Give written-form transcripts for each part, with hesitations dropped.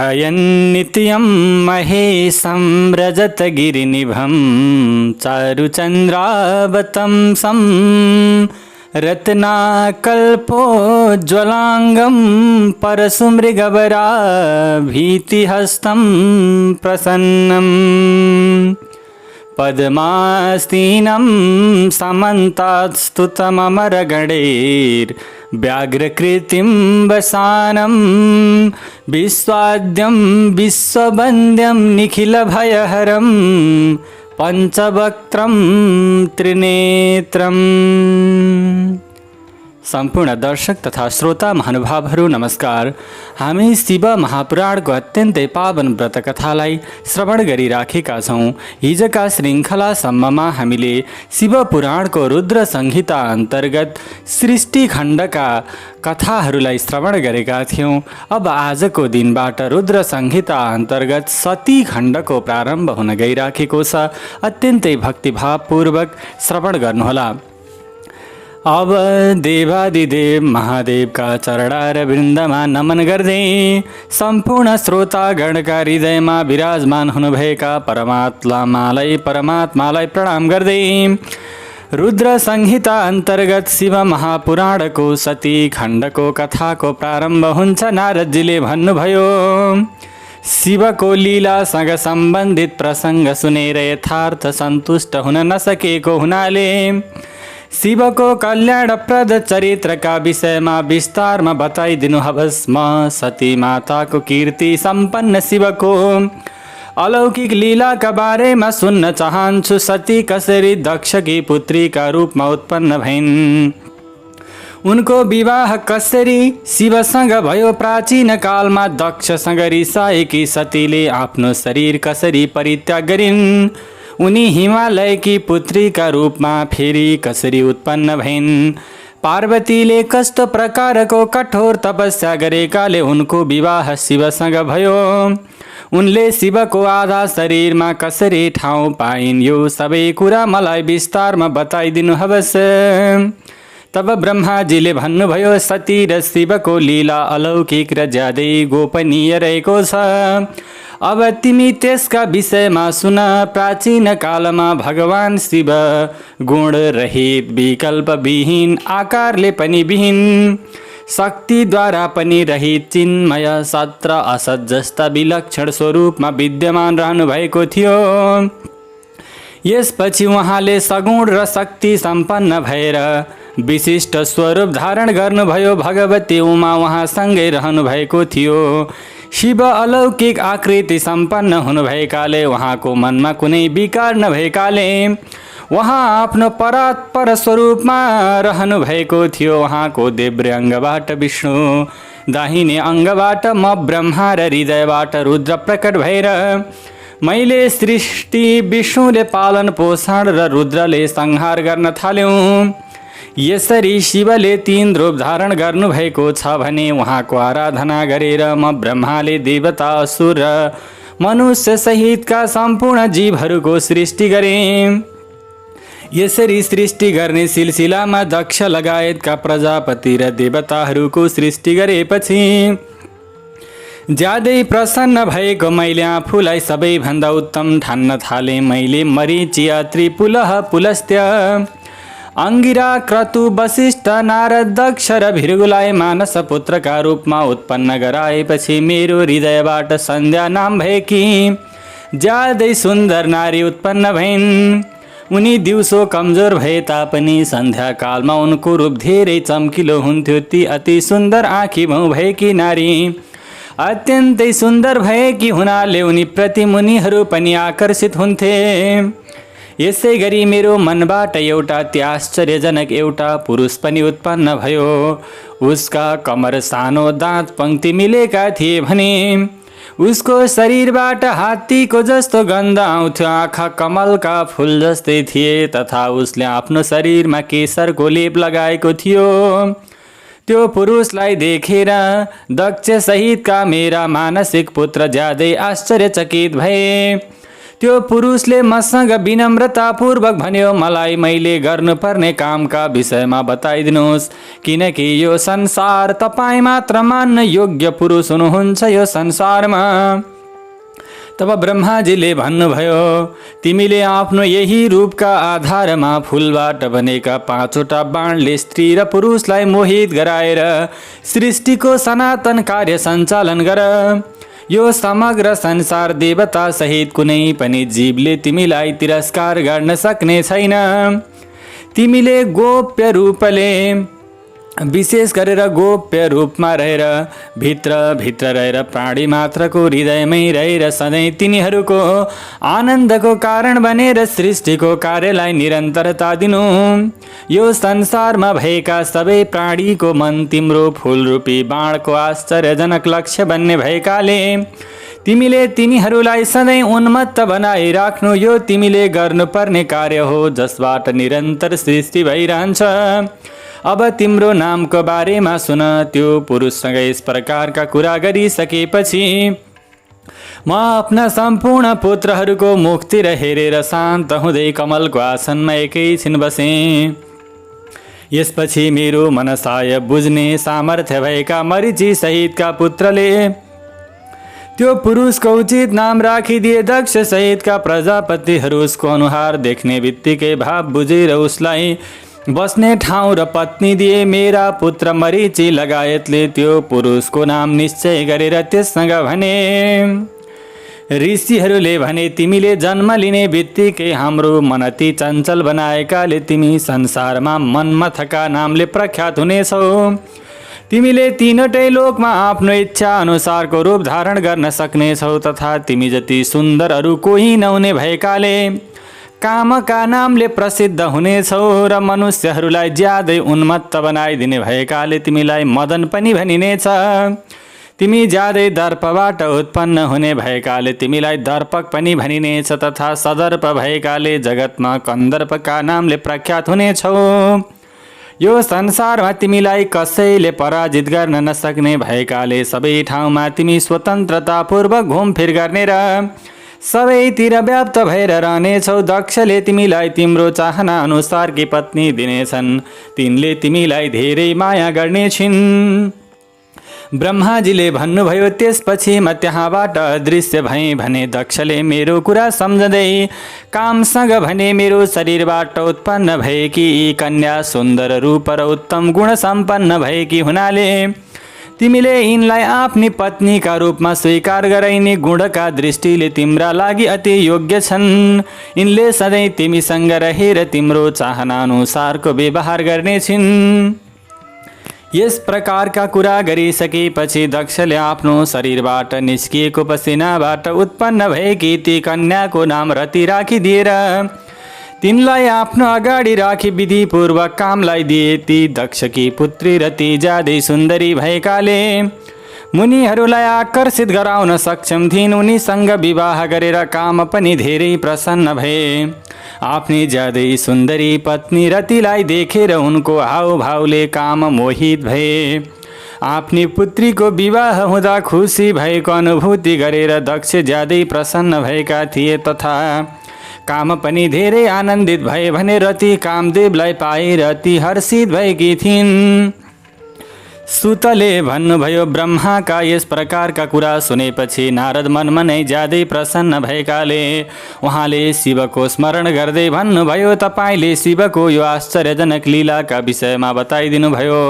ध्यायन्नित्यं महेशं रजतगिरिनिभं चारुचन्द्रावतंसं रत्नाकल्पोज्ज्वलाङ्गं परशुमृगवराभीतिहस्तं प्रसन्नम् पद्मास्तीनं समन्तात् स्तुतममरगणैर्व्याघ्रकृतिं वसानं विश्वाद्यं विश्ववन्द्यं निखिलभयहरं पञ्चवक्त्रं त्रिनेत्रम्। सम्पूर्ण दर्शक तथा श्रोता महानुभावहरू नमस्कार। हामी शिव महापुराणको अत्यन्तै पावन व्रत कथालाई श्रवण गरिराखेका छौँ। हिजका श्रृङ्खलासम्ममा हामीले शिव पुराणको रुद्र संहिता अन्तर्गत सृष्टि खण्डका कथाहरूलाई श्रवण गरेका थियौँ। अब आजको दिनबाट रुद्र संहिता अन्तर्गत सती खण्डको प्रारम्भ हुन गइराखेको छ। अत्यन्तै भक्तिभावपूर्वक श्रवण गर्नुहोला। अब देवादिदेव महादेवका चरणारविन्दमा नमन गर्दै सम्पूर्ण श्रोतागणका हृदयमा विराजमान हुनुभएका परमात्मालाई प्रणाम गर्दै रुद्र संहिता अन्तर्गत शिव महापुराणको सती खण्डको कथाको प्रारम्भ हुन्छ। नारदजीले भन्नुभयो, शिवको लीलासँग सम्बन्धित प्रसङ्ग सुनेर यथार्थ सन्तुष्ट हुन नसकेको हुनाले शिवको कल्याणप्रद चरित्रका विषयमा विस्तारमा बताइदिनुहोस्। म सती माताको कीर्ति सम्पन्न शिवको अलौकिक लीलाका बारेमा सुन्न चाहन्छु। सती कसरी दक्षकी पुत्रीका रूपमा उत्पन्न भइन्, उनको विवाह कसरी शिवसँग भयो, प्राचीन कालमा दक्षसँग रिसाएकी सतीले आफ्नो शरीर कसरी परित्याग गरिन्, उनी हिमालयकी पुत्रीका रूपमा फेरि कसरी उत्पन्न भइन्, पार्वतीले कस्तो प्रकारको कठोर तपस्या गरेकाले उनको विवाह शिवसँग भयो, उनले शिवको आधा शरीरमा कसरी ठाउँ पाइन्, यो सबै कुरा मलाई विस्तारमा बताइदिनुहोस्। तब ब्रह्माजीले भन्नुभयो, सती र शिवको लीला अलौकिक र ज्यादै गोपनीय रहेको छ। अब तिमी त्यसका विषयमा सुन। प्राचीन कालमा भगवान शिव गुण रहित, विकल्पविहीन, आकारले पनि विहीन, शक्तिद्वारा पनि रहित, चिन्मय, सत्र, असत जस्ता विलक्षण स्वरूपमा विद्यमान रहनु भएको थियो। यसपछि उहाँले सगुण र शक्ति सम्पन्न भएर विशिष्ट स्वरूप धारण गर्नुभयो। भगवती उमा उहाँसँगै रहनु भएको थियो। शिव अलौकिक आकृति सम्पन्न हुनुभएकाले उहाँको मनमा कुनै विकार नभएकाले उहाँ आफ्नो परात्पर स्वरूपमा रहनु भएको थियो। उहाँको देब्रे अङ्गबाट विष्णु, दाहिने अङ्गबाट म ब्रह्मा र हृदयबाट रुद्र प्रकट भएर मैले सृष्टि, विष्णुले पालन पोषण र रुद्रले संहार गर्न थाल्यौँ। यसरी शिवले 3 रूप धारण गर्नुभएको छ भने उहाँको आराधना गरेर म ब्रह्माले देवता, असुर र मनुष्य सहितका सम्पूर्ण जीवहरूको सृष्टि गरेँ। यसरी सृष्टि गर्ने सिलसिलामा दक्ष लगायतका प्रजापति र देवताहरूको सृष्टि गरेपछि ज्यादै प्रसन्न भएको मैले आफूलाई सबैभन्दा उत्तम ठान्न थालेँ। मैले मरीचिया, त्रिपुलह, पुलस्त्य, अंगिरा, क्रतु, वशिष्ठ, नारद, दक्ष र भृगुलाई मानस पुत्रका रूपमा उत्पन्न गराएपछि मेरो हृदयबाट सन्ध्या नाम भएकी ज्यादै सुन्दर नारी उत्पन्न भइन्। उनी दिउँसो कमजोर भए तापनि सन्ध्याकालमा उनको रूप धेरै चम्किलो हुन्थ्यो। ती अति सुन्दर आँखी भाउ भएकी नारी अत्यन्तै सुन्दर भएकी हुनाले उनी प्रति मुनिहरू पनि आकर्षित हुन्थे। यसै गरी मेरो मनबाट एउटा अति आश्चर्यजनक एउटा पुरुष पनि उत्पन्न भयो। उसका कमर सानो, दाँत पंक्ति मिलेका थिए भने उसको शरीरबाट हात्तीको जस्तो गन्ध आउँथ्यो। आँखा कमलका फूल जस्तै थिए तथा उसले आफ्नो शरीरमा केशरको लेप लगाएको थियो। त्यो पुरुषलाई देखेर दक्ष सहितका मेरा मानसिक पुत्र ज्यादै आश्चर्यचकित भए। त्यो पुरुषले मसँग विनम्रतापूर्वक भन्यो, मलाई मैले गर्नुपर्ने कामका विषयमा बताइदिनुहोस्, किनकि यो संसार तपाईँ मात्र मान्न योग्य पुरुष हुनुहुन्छ यो संसारमा। तब ब्रह्माजीले भन्नुभयो, तिमीले आफ्नो यही रूपका आधारमा फूलबाट बनेका 5वटा बाणले स्त्री र पुरुषलाई मोहित गराएर सृष्टिको सनातन कार्य सञ्चालन गर। यो समग्र संसार देवता सहित कुनै पनि जीवले तिमीलाई तिरस्कार गर्न सक्ने छैन। तिमीले गोप्य रूपले, विशेष गरेर गोप्य रूपमा रहेर, भित्र रहेर प्राणी मात्रको हृदयमै रहेर सधैँ तिनीहरूको आनन्दको कारण बनेर सृष्टिको कार्यलाई निरन्तरता दिनु। यो संसारमा भएका सबै प्राणीको मन तिम्रो फूलरूपी बाणको आश्चर्यजनक लक्ष्य बन्ने भएकाले तिमीले तिनीहरूलाई सधैँ उन्मत्त बनाइराख्नु यो तिमीले गर्नुपर्ने कार्य हो, जसबाट निरन्तर सृष्टि भइरहन्छ। अब तिम्रो नामको बारेमा सुन। त्यो पुरुषसँग यस प्रकारका कुरा गरिसकेपछि म आफ्ना सम्पूर्ण पुत्रहरूको मुखतिर हेरेर शान्त हुँदै कमलको आसनमा एकैछिन बसेँ। यसपछि मेरो मनसाय बुझ्ने सामर्थ्य भएका मरीचि सहितका पुत्रले त्यो पुरुषको उचित नाम राखिदिए। दक्ष सहितका प्रजापतिहरू उसको अनुहार देख्ने बित्तिकै भाव बुझेर उसलाई बस्ने ठाउँ र पत्नी दिए। मेरा पुत्र मरीचि लगायतले त्यो पुरुषको नाम निश्चय गरेर त्यससँग भने। ऋषिहरूले भने, तिमीले जन्म लिने बित्तिकै हाम्रो मन अति चञ्चल बनाएकाले तिमी संसारमा मनमथका नामले प्रख्यात हुनेछौ। तिमीले तीनवटै लोकमा आफ्नो इच्छा अनुसारको रूप धारण गर्न सक्नेछौ, तथा तिमी जति सुन्दर अरू कोही नहुने भएकाले कामका नामले प्रसिद्ध हुनेछौ र मनुष्यहरूलाई ज्यादै उन्मत्त बनाइदिने भएकाले तिमीलाई मदन पनि भनिनेछ। तिमी ज्यादै दर्पबाट उत्पन्न हुने भएकाले तिमीलाई दर्पक पनि भनिनेछ, तथा सदर्प भएकाले जगतमा कन्दर्पका नामले प्रख्यात हुनेछौ। यो संसारमा तिमीलाई कसैले पराजित गर्न नसक्ने भएकाले सबै ठाउँमा तिमी स्वतन्त्रतापूर्वक घुमफिर गर्ने र सबैतिर व्याप्त भएर रहनेछौ। दक्षले तिमीलाई तिम्रो चाहना अनुसारकी पत्नी दिनेछन्। तिनले तिमीलाई धेरै माया गर्नेछिन्। ब्रह्माजीले भन्नुभयो, त्यसपछि म त्यहाँबाट अदृश्य भएँ भने दक्षले मेरो कुरा सम्झँदै कामसँग भने, मेरो शरीरबाट उत्पन्न भएकी यी कन्या सुन्दर रूप र उत्तम गुण सम्पन्न भएकी हुनाले तिमीले यिनलाई आफ्नी पत्नीका रूपमा स्वीकार गराइने गुणका दृष्टिले तिम्रा लागि अति योग्य छन्। यिनले सधैँ तिमीसँग रहेर तिम्रो चाहना अनुसारको व्यवहार गर्नेछिन्। यस प्रकारका कुरा गरिसकेपछि दक्षले आफ्नो शरीरबाट निस्किएको पसिनाबाट उत्पन्न भएकी ती कन्याको नाम रति राखिदिएर तिनलाई आफ्नो अगाडि राखी विधिपूर्वक कामलाई दिए। ती दक्षकी पुत्री रति ज्यादै सुन्दरी भएकाले मुनिहरूलाई आकर्षित गराउन सक्षम थिइन्। उनीसँग विवाह गरेर काम पनि धेरै प्रसन्न भए। आफ्नी ज्यादै सुन्दरी पत्नी रतिलाई देखेर उनको हावभावले काम मोहित भए। आफ्नी पुत्रीको विवाह हुँदा खुसी भएको अनुभूति गरेर दक्ष ज्यादै प्रसन्न भएका थिए, तथा काम पनि धेरै आनन्दित भए भने रति कामदेवलाई पाएर अति हर्षित भएकी थिइन्। सुतले भन्नुभयो, ब्रह्माका यस प्रकारका कुरा सुनेपछि नारद मनमा नै ज्यादै प्रसन्न भएकाले उहाँले शिवको स्मरण गर्दै भन्नुभयो, तपाईँले शिवको यो आश्चर्यजनक लीलाका विषयमा बताइदिनु भयो।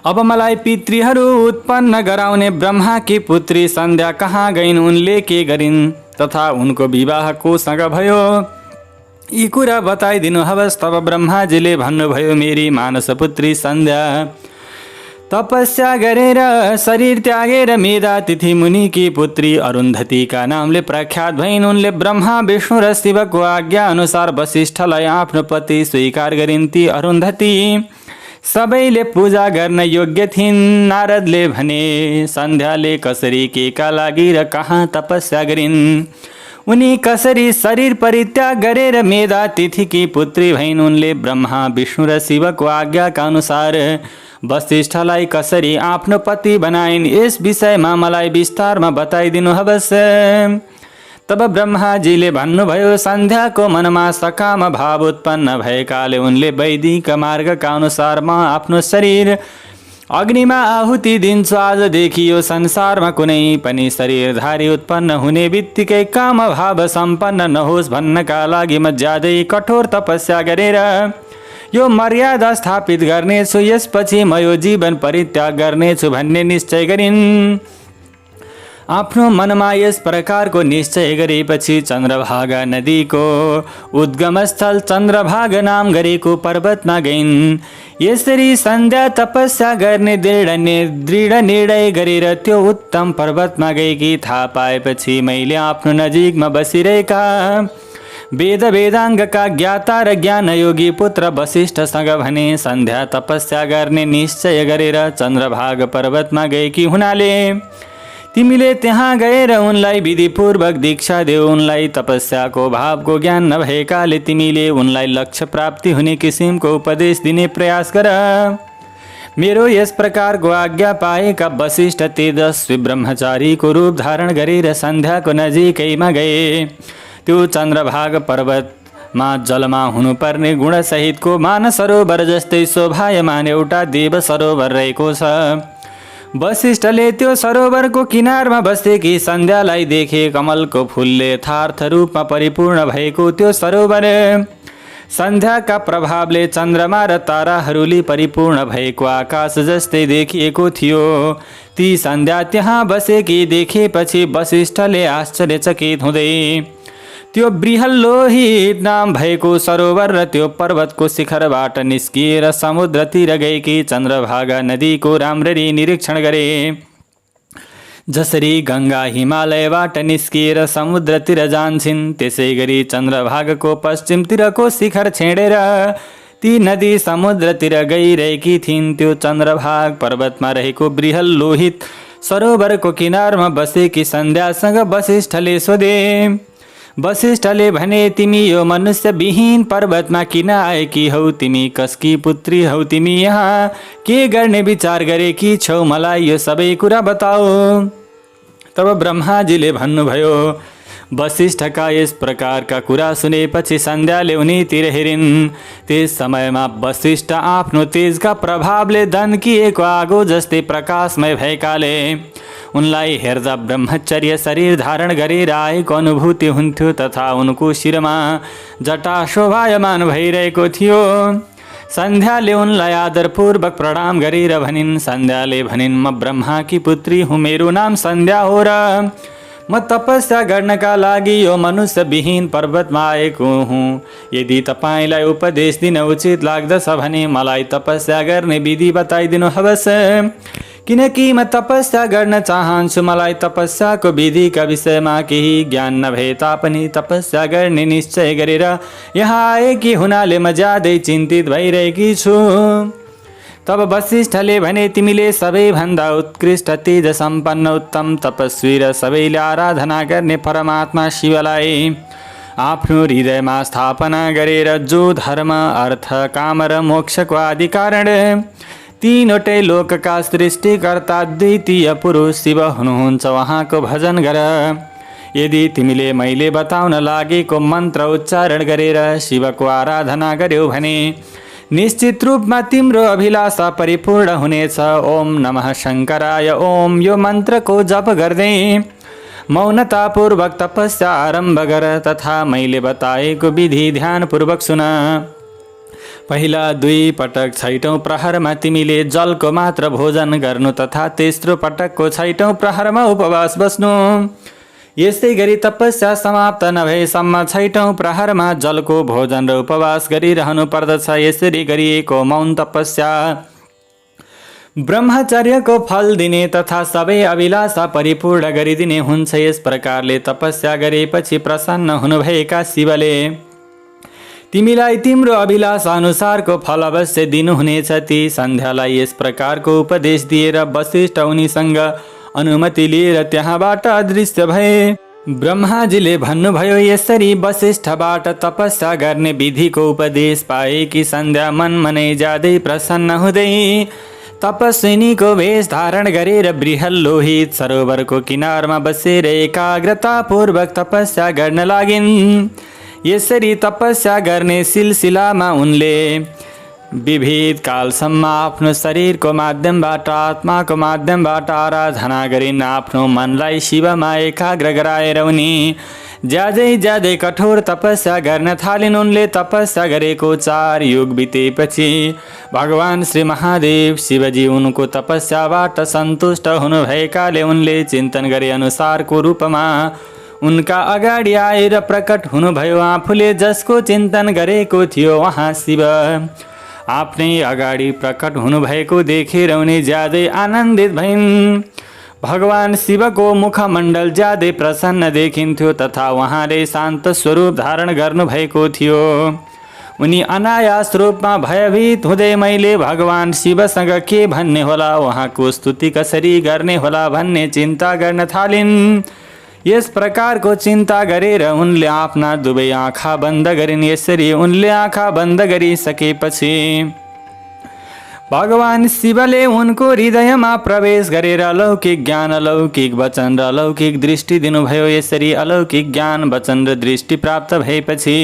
अब मलाई पितृहरू उत्पन्न गराउने ब्रह्माकी पुत्री सन्ध्या कहाँ गइन्, उनले के गरिन् तथा उनको विवाह कोसँग भयो, यी कुरा बताइदिनु हवस्। तब ब्रह्माजीले भन्नुभयो, मेरी मानस पुत्री सन्ध्या तपस्या गरेर शरीर त्यागेर मेधातिथि मुनिकी पुत्री अरुन्धतीका नामले प्रख्यात भइन्। उनले ब्रह्मा विष्णु र शिवको आज्ञा अनुसार वशिष्ठलाई आफ्नो पति स्वीकार गरिन्। ती अरुन्धती सबैले पूजा गर्न योग्य थिइन्। नारदले भने, सन्ध्याले कसरी केका लागि र कहाँ तपस्या गरिन्, उनी कसरी शरीर परित्याग गरेर मेधातिथिकी पुत्री भइन्, उनले ब्रह्मा विष्णु र शिवको आज्ञाका अनुसार वशिष्ठलाई कसरी आफ्नो पति बनाइन्, यस विषयमा मलाई विस्तारमा बताइदिनु हवस्। तब ब्रह्माजीले भन्नुभयो, सन्ध्याको मनमा सकाम भाव उत्पन्न भएकाले उनले वैदिक मार्गका अनुसार म आफ्नो शरीर अग्निमा आहुति दिन्छु। आजदेखि यो संसारमा कुनै पनि शरीरधारी उत्पन्न हुने बित्तिकै काम भाव सम्पन्न नहोस् भन्नका लागि म ज्यादै कठोर तपस्या गरेर यो मर्यादा स्थापित गर्नेछु। यसपछि म यो जीवन परित्याग गर्नेछु भन्ने निश्चय गरिन्। आफ्नो मनमा यस प्रकारको निश्चय गरेपछि चन्द्रभागा नदीको उद्गमस्थल चन्द्रभागा नाम गरेको पर्वतमा गइन्। यसरी सन्ध्या तपस्या गर्ने दृढ निर्णय गरेर त्यो उत्तम पर्वतमा गएकी थाहा पाएपछि मैले आफ्नो नजिकमा बसिरहेका वेद वेदाङ्गका ज्ञाता र ज्ञानयोगी पुत्र वशिष्ठसँग भने, सन्ध्या तपस्या गर्ने निश्चय गरेर चन्द्रभाग पर्वतमा गएकी हुनाले तिमीले त्यहाँ गएर उनलाई विधिपूर्वक दीक्षा देऊ। उनलाई तपस्याको भावको ज्ञान नभएकाले तिमीले उनलाई लक्ष्य प्राप्ति हुने किसिमको उपदेश दिने प्रयास गर। मेरो यस प्रकारको आज्ञा पाएका वशिष्ठ तेजस्वी ब्रह्मचारीको रूप धारण गरेर सन्ध्याको नजिकैमा गए। त्यो चन्द्रभाग पर्वतमा जलमा हुनुपर्ने गुणसहितको मानसरोवर जस्तै शोभायमान एउटा देव सरोवर रहेको छ। वशिष्ठले त्यो सरोवरको किनारमा बसेकी सन्ध्यालाई देखे। कमलको फुलले यथार्थ रूपमा परिपूर्ण भएको त्यो सरोवर सन्ध्याका प्रभावले चन्द्रमा र ताराहरूले परिपूर्ण भएको आकाश जस्तै देखिएको थियो। ती सन्ध्या त्यहाँ बसेकी देखेपछि वशिष्ठले आश्चर्यचकित हुँदै त्यो बृहल्लोहित नाम भएको सरोवर र त्यो पर्वतको शिखरबाट निस्किएर समुद्रतिर गएकी चन्द्रभागा नदीको राम्ररी निरीक्षण गरे। जसरी गङ्गा हिमालयबाट निस्किएर समुद्रतिर जान्छन्, त्यसै गरी चन्द्रभागको पश्चिमतिरको शिखर छेडेर ती नदी समुद्रतिर गइरहेकी थिइन्। त्यो चन्द्रभाग पर्वतमा रहेको बृहल्लोहित सरोवरको किनारमा बसेकी सन्ध्यासँग वशिष्ठले सोधे। वशिष्ठले भने, तिमी यो मनुष्यविहीन पर्वतमा किन आएकी हौ? तिमी कसकी पुत्री हौ? तिमी यहाँ के गर्ने विचार गरेकी छौ? मलाई यो सबै कुरा बताऊ। तब ब्रह्माजीले भन्नुभयो। वशिष्ठका यस प्रकारका कुरा सुनेपछि सन्ध्याले उनीतिर हेरिन्। त्यस समयमा वशिष्ठ आफ्नो तेजका प्रभावले दन्किएको आगो जस्तै प्रकाशमय भएकाले उनलाई हेर्दा ब्रह्मचर्य शरीर धारण गरेर आएको अनुभूति हुन्थ्यो तथा उनको शिरमा जटा शोभायमान भइरहेको थियो। सन्ध्याले उनलाई आदरपूर्वक प्रणाम गरेर भनिन्। सन्ध्याले भनिन्, म ब्रह्माकी पुत्री हुँ। मेरो नाम सन्ध्या हो र म तपस्या गर्नका लागि यो मनुष्यविहीन पर्वतमा आएको हुँ। यदि तपाईँलाई उपदेश दिन उचित लाग्दछ भने मलाई तपस्या गर्ने विधि बताइदिनुहोस्, किनकि म तपस्या गर्न चाहन्छु। मलाई तपस्याको विधिका विषयमा केही ज्ञान नभए तापनि तपस्या गर्ने निश्चय गरेर यहाँ आएकी हुनाले म ज्यादै चिन्तित भइरहेकी छु। तब वशिष्ठले भने, तिमीले सबैभन्दा उत्कृष्ट तेज सम्पन्न उत्तम तपस्वी र सबैले आराधना गर्ने परमात्मा शिवलाई आफ्नो हृदयमा स्थापना गरेर जो धर्म अर्थ काम र मोक्षको आदि कारण तीनवटै लोकका सृष्टिकर्ता द्वितीय पुरुष शिव हुनुहुन्छ, उहाँको भजन गर। यदि तिमीले मैले बताउन लागेको मन्त्र उच्चारण गरेर शिवको आराधना गर्यौ भने निश्चित रूपमा तिम्रो अभिलाषा परिपूर्ण हुनेछ। ओम नमः शङ्कराय ओम यो मन्त्रको जप गर्दै मौनतापूर्वक तपस्या आरम्भ गर तथा मैले बताएको विधि ध्यानपूर्वक सुन। पहिला 2 पटक 6औं प्रहरमा तिमीले जलको मात्र भोजन गर्नु तथा तेस्रो पटकको 6औं प्रहरमा उपवास बस्नु। यस्तै गरी तपस्या समाप्त नभएसम्म 6औं प्रहरमा जलको भोजन र उपवास गरिरहनु पर्दछ। यसरी गरिएको मौन तपस्या ब्रह्मचर्यको फल दिने तथा सबै अभिलाषा परिपूर्ण गरिदिने हुन्छ। यस प्रकारले तपस्या गरेपछि प्रसन्न हुनुभएका शिवले तिमीलाई तिम्रो अभिलाषा अनुसारको फल अवश्य दिनुहुनेछ। ती सन्ध्यालाई यस प्रकारको उपदेश दिएर वशिष्ठ उनीसँग अनुमति लिएर त्यहाँबाट अदृश्य भए। ब्रह्माजीले भन्नुभयो, यसरी वशिष्ठबाट तपस्या गर्ने विधिको उपदेश पाएकी सन्ध्या मनमनै ज्यादै प्रसन्न हुँदै तपस्विनीको वेश धारण गरेर बृहल्लोहित सरोवरको किनारमा बसेर एकाग्रतापूर्वक तपस्या गर्न लागिन्। यसरी तपस्या गर्ने सिलसिलामा उनले विविध कालसम्म आफ्नो शरीरको माध्यमबाट आत्माको माध्यमबाट आराधना गरिन्। आफ्नो मनलाई शिवमा एकाग्र गराएर उनी ज्यादै कठोर तपस्या गर्न थालिन्। उनले तपस्या गरेको 4 युग बितेपछि भगवान श्री महादेव शिवजी उनको तपस्याबाट सन्तुष्ट हुनुभएकाले उनले चिन्तन गरे अनुसारको रूपमा उनका अगाडि आएर प्रकट हुनुभयो। आफूले जसको चिन्तन गरेको थियो उहाँ शिव आफ्नै अगाडि प्रकट हुनुभएको देखेर उनी ज्यादै आनन्दित भइन्। भगवान शिवको मुखमण्डल ज्यादै प्रसन्न देखिन्थ्यो तथा उहाँले शान्त स्वरूप धारण गर्नुभएको थियो। उनी अनायास रूपमा भयभीत हुँदै मैले भगवान शिवसँग के भन्ने होला, उहाँको स्तुति कसरी गर्ने होला भन्ने चिन्ता गर्न थालिन्। यस प्रकारको चिन्ता गरेर उनले आफ्ना दुवै आँखा बन्द गरिन्। यसरी उनले आँखा बन्द गरिसकेपछि भगवान शिवले उनको हृदयमा प्रवेश गरेर अलौकिक ज्ञान, अलौकिक वचन र अलौकिक दृष्टि दिनुभयो। यसरी अलौकिक ज्ञान, वचन र दृष्टि प्राप्त भएपछि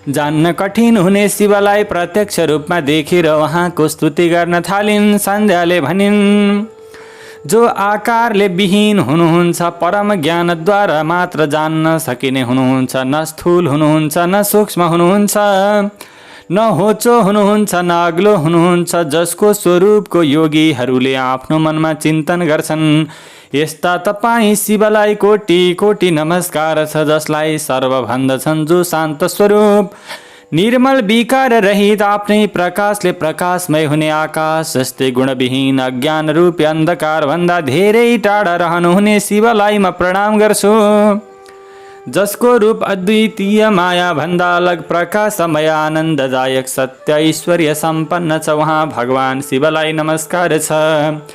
जान्न कठिन हुने शिवलाई प्रत्यक्ष रूपमा देखेर उहाँको स्तुति गर्न थालिन्। सन्ध्याले भनिन्, जो आकारले विहीन हुनुहुन्छ, परम ज्ञानद्वारा मात्र जान्न सकिने हुनुहुन्छ, न स्थूल हुनुहुन्छ, न सूक्ष्म हुनुहुन्छ, न होचो हुनुहुन्छ, न अग्लो हुनुहुन्छ, जसको स्वरूपको योगीहरूले आफ्नो मनमा चिन्तन गर्छन्। यस्ता तपाईँ शिवलाई कोटि कोटि नमस्कार छ, जसलाई सर्व भन्दछन्, जो शान्त स्वरूप निर्मल विकार रहित आफ्नै प्रकाशले प्रकाशमय हुने आकाश जस्तै गुणविहीन अज्ञान रूपी अन्धकार भन्दा धेरै टाढा रहनुहुने शिवलाई म प्रणाम गर्छु। जसको रूप अद्वितीय माया भन्दा अलग प्रकाशमय आनन्ददायक सत्य ऐश्वर्य सम्पन्न छ, उहाँ भगवान शिवलाई नमस्कार छ।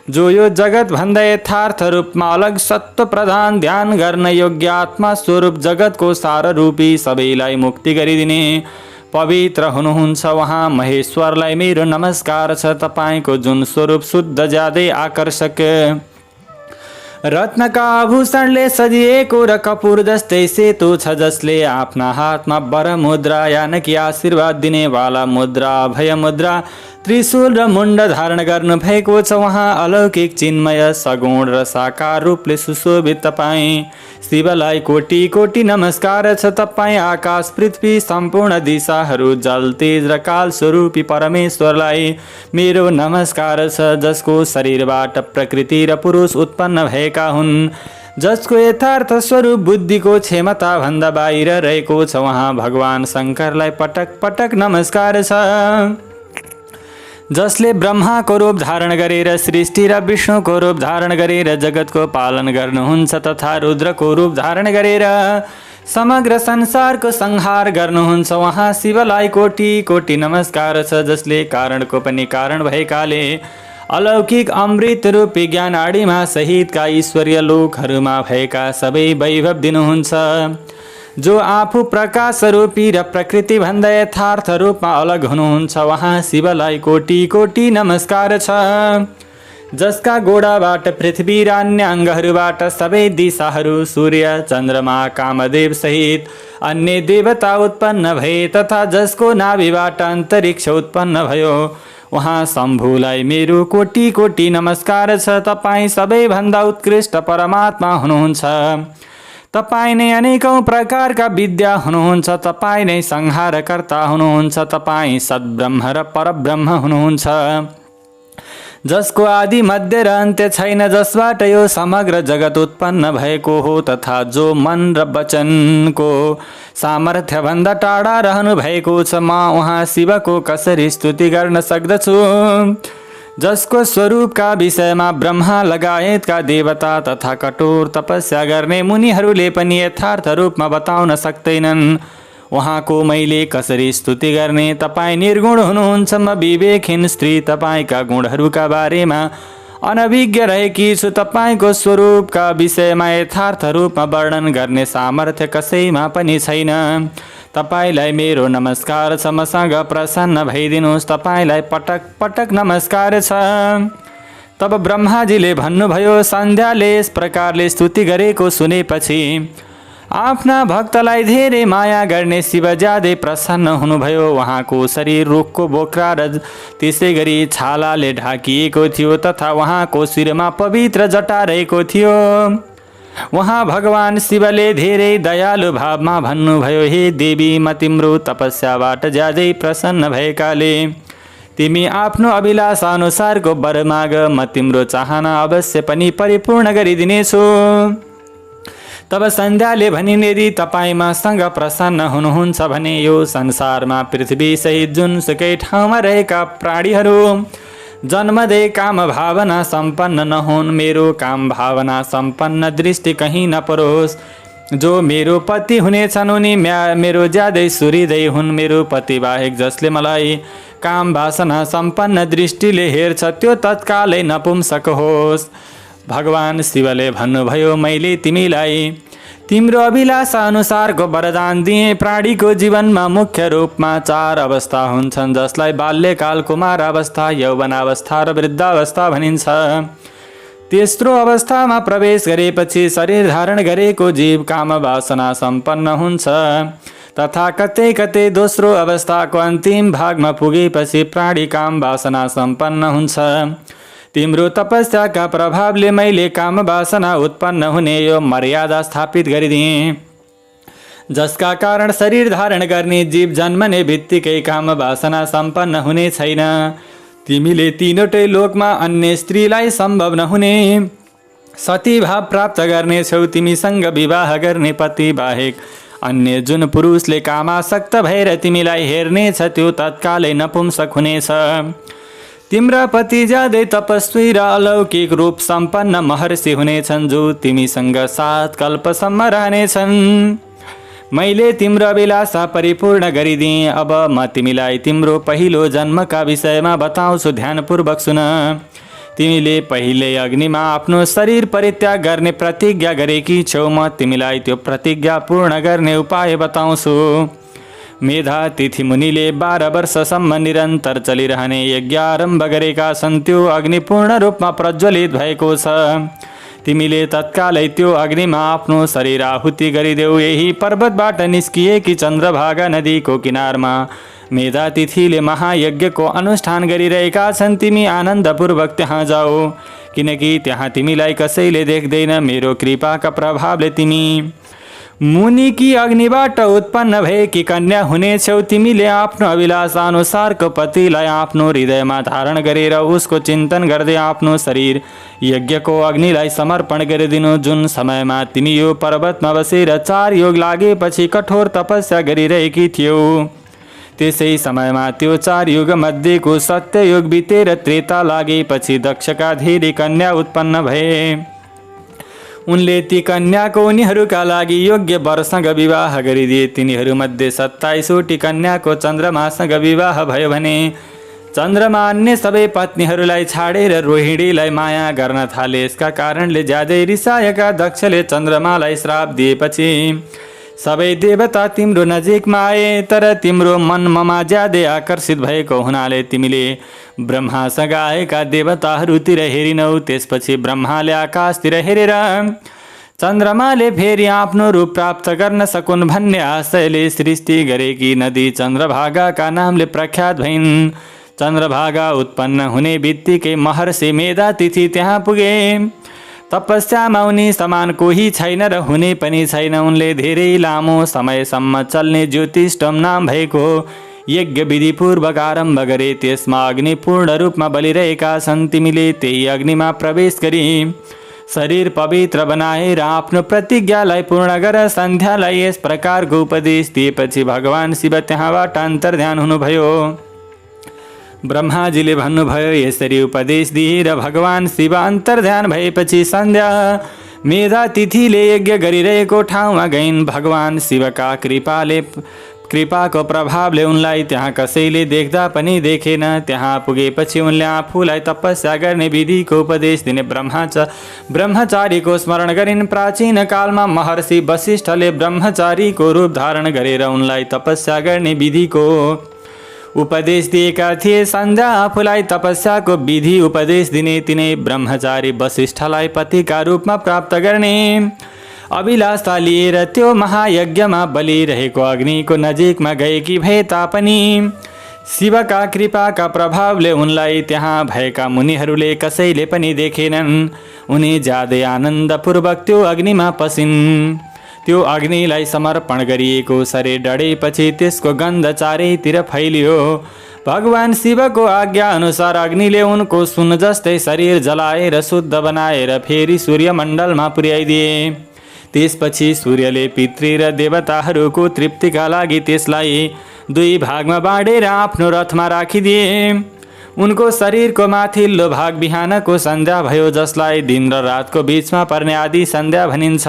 जो यो जगत भन्दा यथार्थ रूपमा अलग सत्व प्रधान ध्यान गर्न योग्य आत्मा स्वरूप जगतको सार रूपी सबैलाई मुक्ति गरिदिने पवित्र हुनुहुन्छ, उहाँ महेश्वरलाई मेरो नमस्कार छ। तपाईको जुन स्वरूप शुद्ध ज्यादै आकर्षक रत्नका आभूषणले सजिएको र कपूर जस्तै सेतो छ, जसले आफ्ना हातमा वर मुद्रा यानकी आशीर्वाद दिने वाला मुद्रा, अभय मुद्रा, त्रिशूल र मुण्ड धारण गर्नु भएको छ। उहाँ अलौकिक चिन्मय सगुण र साकार रूपले सुशोभित। तपाईँ शिवलाई कोटि कोटि नमस्कार छ। तपाईँ आकाश, पृथ्वी, सम्पूर्ण दिशाहरू, जल, तेज र काल स्वरूपी परमेश्वरलाई मेरो नमस्कार छ, जसको शरीरबाट प्रकृति र पुरुष उत्पन्न भएका हुन्, जसको यथार्थ स्वरूप बुद्धिको क्षमता भन्दा बाहिर रहेको छ। उहाँ भगवान शङ्करलाई पटक पटक नमस्कार छ, जसले ब्रह्माको रूप धारण गरेर सृष्टि र विष्णुको रूप धारण गरेर जगतको पालन गर्नुहुन्छ तथा रुद्रको रूप धारण गरेर समग्र संसारको संहार गर्नुहुन्छ। उहाँ शिवलाई कोटि कोटि नमस्कार छ, जसले कारणको पनि कारण भएकाले अलौकिक अमृत रूपी ज्ञान आडिमा सहितका ईश्वरीय लोकहरूमा भएका सबै वैभव दिनुहुन्छ। जो आफू प्रकाश रूपी र प्रकृति भन्दा यथार्थ रूपमा अलग हुनुहुन्छ, उहाँ शिवलाई कोटि कोटि नमस्कार छ। जसका गोडाबाट पृथ्वी र अन्य अङ्गहरूबाट सबै दिशाहरू, सूर्य, चन्द्रमा, कामदेव सहित अन्य देवता उत्पन्न भए तथा जसको नाभिबाट अन्तरिक्ष उत्पन्न भयो, उहाँ शम्भुलाई मेरो कोटि कोटि नमस्कार छ। तपाईँ सबैभन्दा उत्कृष्ट परमात्मा हुनुहुन्छ। तपाईँ नै अनेकौं प्रकारका विद्या हुनुहुन्छ। तपाईँ नै संहारकर्ता हुनुहुन्छ। तपाईँ सद्ब्रह्म र परब्रह्म हुनुहुन्छ, जसको आदि मध्य र अन्त्य छैन, जसबाट यो समग्र जगत उत्पन्न भएको हो तथा जो मन र वचनको सामर्थ्य भन्दा टाढा रहनु भएको छ। म उहाँ शिवको कसरी स्तुति गर्न सक्दछु, जसको स्वरूपका विषयमा ब्रह्मा लगायतका देवता तथा कठोर तपस्या गर्ने मुनिहरूले पनि यथार्थ रूपमा बताउन सक्दैनन्। उहाँको मैले कसरी स्तुति गर्ने? तपाईँ निर्गुण हुनुहुन्छ। म विवेकहीन स्त्री तपाईँका गुणहरूका बारेमा अनभिज्ञ रहेकी छु। तपाईँको स्वरूपका विषयमा यथार्थ रूपमा वर्णन गर्ने सामर्थ्य कसैमा पनि छैन। तपाईलाई मेरो नमस्कार छ, मसँग प्रसन्न भइदिनुहोस्, तपाईलाई पटक पटक नमस्कार छ। तब ब्रह्माजीले भन्नुभयो, सन्ध्याले यस प्रकारले स्तुति गरेको सुनेपछि आफ्ना भक्तलाई धेरै माया गर्ने शिव ज्यादै प्रसन्न हुनुभयो। उहाँको शरीर रुखको बोक्रा र त्यसै गरी छालाले ढाकिएको थियो तथा उहाँको शिरमा पवित्र जटा रहेको थियो। उहाँ भगवान शिवले धेरै दयालु भावमा भन्नुभयो, हे देवी, म तिम्रो तपस्याबाट ज्यादै प्रसन्न भएकाले तिमी आफ्नो अभिलाषा अनुसारको वर माग, म तिम्रो चाहना अवश्य पनि परिपूर्ण गरिदिनेछु। तब सन्ध्याले भनिन्, यदि तपाईँ मसँग प्रसन्न हुनुहुन्छ भने यो संसारमा पृथ्वी सहित जुनसुकै ठाउँमा रहेका प्राणीहरू जन्मदै काम भावना सम्पन्न नहुन्, मेरो काम भावना सम्पन्न दृष्टि कहीँ नपरोस्। जो मेरो पति हुनेछन् उनी मेरो ज्यादै सुहृदय हुन्। मेरो पति बाहेक जसले मलाई काम वासना सम्पन्न दृष्टिले हेर्छ त्यो तत्कालै नपुंसक होस्। भगवान शिवले भन्नुभयो, मैले तिमीलाई तिम्रो अभिलाषा अनुसारको वरदान दिए। प्राणीको जीवनमा मुख्य रूपमा 4 अवस्था हुन्छन्, जसलाई बाल्यकाल, कुमार अवस्था, यौवनावस्था र वृद्धावस्था भनिन्छ। तेस्रो अवस्थामा प्रवेश गरेपछि शरीर धारण गरेको जीव काम वासना सम्पन्न हुन्छ तथा कतै कतै दोस्रो अवस्थाको अन्तिम भागमा पुगेपछि प्राणी काम वासना सम्पन्न हुन्छ। तिम्रो तपस्याका प्रभावले मैले काम वासना उत्पन्न हुने यो मर्यादा स्थापित गरिदिएँ, जसका कारण शरीर धारण गर्ने जीव जन्मने बित्तिकै काम वासना सम्पन्न हुने छैन। तिमीले तीनवटै लोकमा अन्य स्त्रीलाई सम्भव नहुने सती भाव प्राप्त गर्नेछौ। तिमीसँग विवाह गर्ने पति बाहेक अन्य जुन पुरुषले कामासक्त भएर तिमीलाई हेर्नेछ त्यो तत्कालै नपुंसक हुनेछ। तिम्रा पति ज्यादै तपस्वी र अलौकिक रूप सम्पन्न महर्षि हुनेछन्, जो तिमीसँग 7 कल्पसम्म रहनेछन्। मैले तिम्रो अभिलाषा परिपूर्ण गरिदिएँ। अब म तिमीलाई तिम्रो पहिलो जन्मका विषयमा बताउँछु, ध्यानपूर्वक सुन। तिमीले पहिले अग्निमा आफ्नो शरीर परित्याग गर्ने प्रतिज्ञा गरेकी छौ। म तिमीलाई त्यो प्रतिज्ञा पूर्ण गर्ने उपाय बताउँछु। मेधा तिथि मुनिले 12 वर्षसम्म निरन्तर चलिरहने यज्ञ आरम्भ गरेका छन्। त्यो अग्नि पूर्ण रूपमा प्रज्वलित भएको छ। तिमीले तत्कालै त्यो अग्निमा आफ्नो शरीर आहुति गरिदेऊ। यही पर्वतबाट निस्किएकी चन्द्रभागा नदीको किनारमा मेधा तिथिले महायज्ञको अनुष्ठान गरिरहेका छन्। तिमी आनन्दपूर्वक त्यहाँ जाऊ, किनकि त्यहाँ तिमीलाई कसैले देख्दैन। मेरो कृपाका प्रभावले तिमी मुनिकी अग्निबाट उत्पन्न भएकी कन्या हुनेछौ। तिमीले आफ्नो अभिलाषा अनुसारको पतिलाई आफ्नो हृदयमा धारण गरेर उसको चिन्तन गर्दै आफ्नो शरीर यज्ञको अग्निलाई समर्पण गरिदिनु। जुन समयमा तिमी यो पर्वतमा बसेर 4 योग लागेपछि कठोर तपस्या गरिरहेकी थियौ, त्यसै समयमा त्यो 4 युग मध्येको सत्य युग बितेर त्रेता लागेपछि दक्षका धेरै कन्या उत्पन्न भए। उनले ती कन्याको उनीहरूका लागि योग्य वरसँग विवाह गरिदिए। तिनीहरूमध्ये 27 वटी कन्याको चन्द्रमासँग विवाह भयो भने चन्द्रमा अन्य सबै पत्नीहरूलाई छाडेर रोहिणीलाई माया गर्न थाले। यसका कारणले ज्यादै रिसाएका दक्षले चन्द्रमालाई श्राप दिएपछि सबै देवता तिम्रो नजिकमा आए, तर तिम्रो मन ममा ज्यादै आकर्षित भएको हुनाले तिमीले ब्रह्मासँग आएका देवताहरूतिर हेरिनौ। त्यसपछि ब्रह्माले आकाशतिर हेरेर चन्द्रमाले फेरि आफ्नो रूप प्राप्त गर्न सकुन् भन्ने आशयले सृष्टि गरेकी नदी चन्द्रभागाका नामले प्रख्यात भइन्। चन्द्रभागा उत्पन्न हुने बित्तिकै महर्षि मेधातिथि त्यहाँ पुगे। तपस्यामा उनी समान कोही छैन र हुने पनि छैन। उनले धेरै लामो समयसम्म चल्ने ज्योतिष्टम नाम भएको यज्ञ विधिपूर्वक आरम्भ गरे। त्यसमा अग्नि पूर्ण रूपमा बलिरहेका छन्। तिमीले त्यही अग्निमा प्रवेश गरी शरीर पवित्र बनाएर आफ्नो प्रतिज्ञालाई पूर्ण गर। सन्ध्यालाई यस प्रकारको उपदेश दिएपछि भगवान शिव त्यहाँबाट अन्तर्ध्यान हुनुभयो। ब्रह्माजीले भन्नुभयो, यसरी उपदेश दिएर भगवान शिव अन्तर्ध्यान भएपछि सन्ध्या मेधा तिथिले यज्ञ गरिरहेको ठाउँमा गइन्। भगवान शिवका कृपाको प्रभावले उनलाई त्यहाँ कसैले देख्दा पनि देखेन। त्यहाँ पुगेपछि उनले आफूलाई तपस्या गर्ने विधिको उपदेश दिने ब्रह्मचारीको स्मरण गरिन्। प्राचीन कालमा महर्षि वशिष्ठले ब्रह्मचारीको रूप धारण गरेर उनलाई तपस्या गर्ने विधिको उपदेश दिएका थिए। सन्ध्या आफूलाई तपस्याको विधि उपदेश दिने तिनै ब्रह्मचारी वशिष्ठलाई पतिका रूपमा प्राप्त गर्ने अभिलाषा लिएर त्यो महायज्ञमा बलिरहेको अग्निको नजिकमा गएकी भए तापनि शिवका कृपाका प्रभावले उनलाई त्यहाँ भएका मुनिहरूले कसैले पनि देखेनन्। उनी ज्यादै आनन्दपूर्वक त्यो अग्निमा पसिन्। त्यो अग्निलाई समर्पण गरिएको शरीर डढेपछि त्यसको गन्ध चारैतिर फैलियो। भगवान शिवको आज्ञा अनुसार अग्निले उनको सुन जस्तै शरीर जलाएर शुद्ध बनाएर फेरि सूर्यमण्डलमा पुर्याइदिए। त्यसपछि सूर्यले पितृ र देवताहरूको तृप्तिका लागि त्यसलाई दुई भागमा बाँडेर आफ्नो रथमा राखिदिए। उनको शरीरको माथिल्लो भाग बिहानको सन्ध्या भयो, जसलाई दिन र रातको बीचमा पर्ने आदि सन्ध्या भनिन्छ।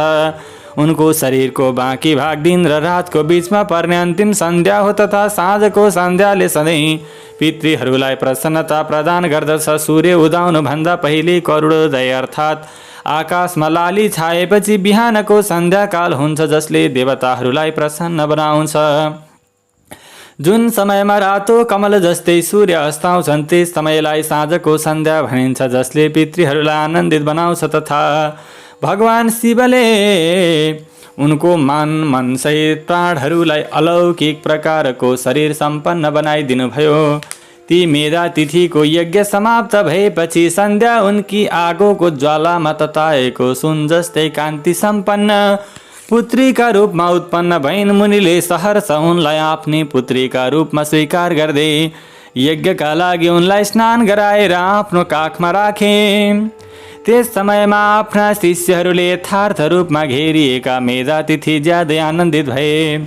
उनको शरीरको बाँकी भाग दिन र रातको बीचमा पर्ने अन्तिम सन्ध्या हो तथा साँझको सन्ध्याले सधैँ पितृहरूलाई प्रसन्नता प्रदान गर्दछ। सूर्य उदाउनुभन्दा पहिले करुणोदय अर्थात् आकाशमा लाली छाएपछि बिहानको सन्ध्याकाल हुन्छ, जसले देवताहरूलाई प्रसन्न बनाउँछ। जुन समयमा रातो कमल जस्तै सूर्य अस्ताउँछन् त्यस समयलाई साँझको सन्ध्या भनिन्छ, जसले पितृहरूलाई आनन्दित बनाउँछ। तथा भगवान शिवले उनको मनसहित प्राणहरूलाई अलौकिक प्रकारको शरीर सम्पन्न बनाइदिनुभयो। ती मेधा तिथिको यज्ञ समाप्त भएपछि सन्ध्या उनकी आगोको ज्वालामा तताएको सुन जस्तै कान्ति सम्पन्न पुत्रीका रूपमा उत्पन्न भइन्। मुनिले सहर्ष उनलाई आफ्नी पुत्रीका रूपमा स्वीकार गर्दै यज्ञका लागि उनलाई स्नान गराएर आफ्नो काखमा राखे। त्यस समयमा आफ्ना शिष्यहरूले यथार्थ रूपमा घेरिएका मेधातिथि ज्यादै आनन्दित भए।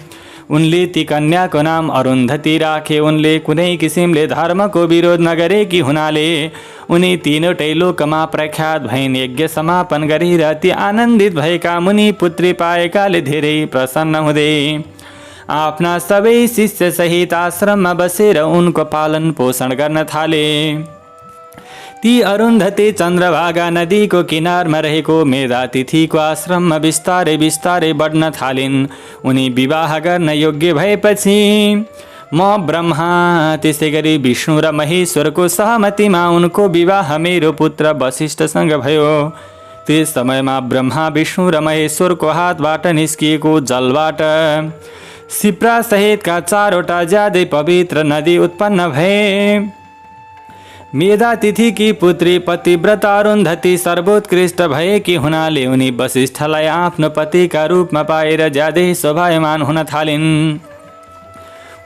उनले ती कन्याको नाम अरुन्धती राखे। उनले कुनै किसिमले धर्मको विरोध नगरेकी हुनाले उनी तीनवटै लोकमा प्रख्यात भइन्। यज्ञ समापन गरेर ती आनन्दित भएका मुनि पुत्री पाएकाले धेरै प्रसन्न हुँदै आफ्ना सबै शिष्य सहित आश्रममा बसेर उनको पालन पोषण गर्न थाले। ती अरुन्धती चन्द्रभागा नदीको किनारमा रहेको मेधातिथिको आश्रममा बिस्तारै बिस्तारै बढ्न थालिन्। उनी विवाह गर्न योग्य भएपछि म ब्रह्मा त्यसै गरी विष्णु र महेश्वरको सहमतिमा उनको विवाह मेरो पुत्र वशिष्ठसँग भयो। त्यस समयमा ब्रह्मा विष्णु र महेश्वरको हातबाट निस्किएको जलबाट शिप्रा सहितका 4वटा ज्यादै पवित्र नदी उत्पन्न भए। मेधातिथिकी पुत्री पतिव्रता अरुन्धती सर्वोत्कृष्ट भएकी हुनाले उनी वशिष्ठलाई आफ्नो पतिका रूपमा पाएर ज्यादै शोभायमान हुन थालिन्।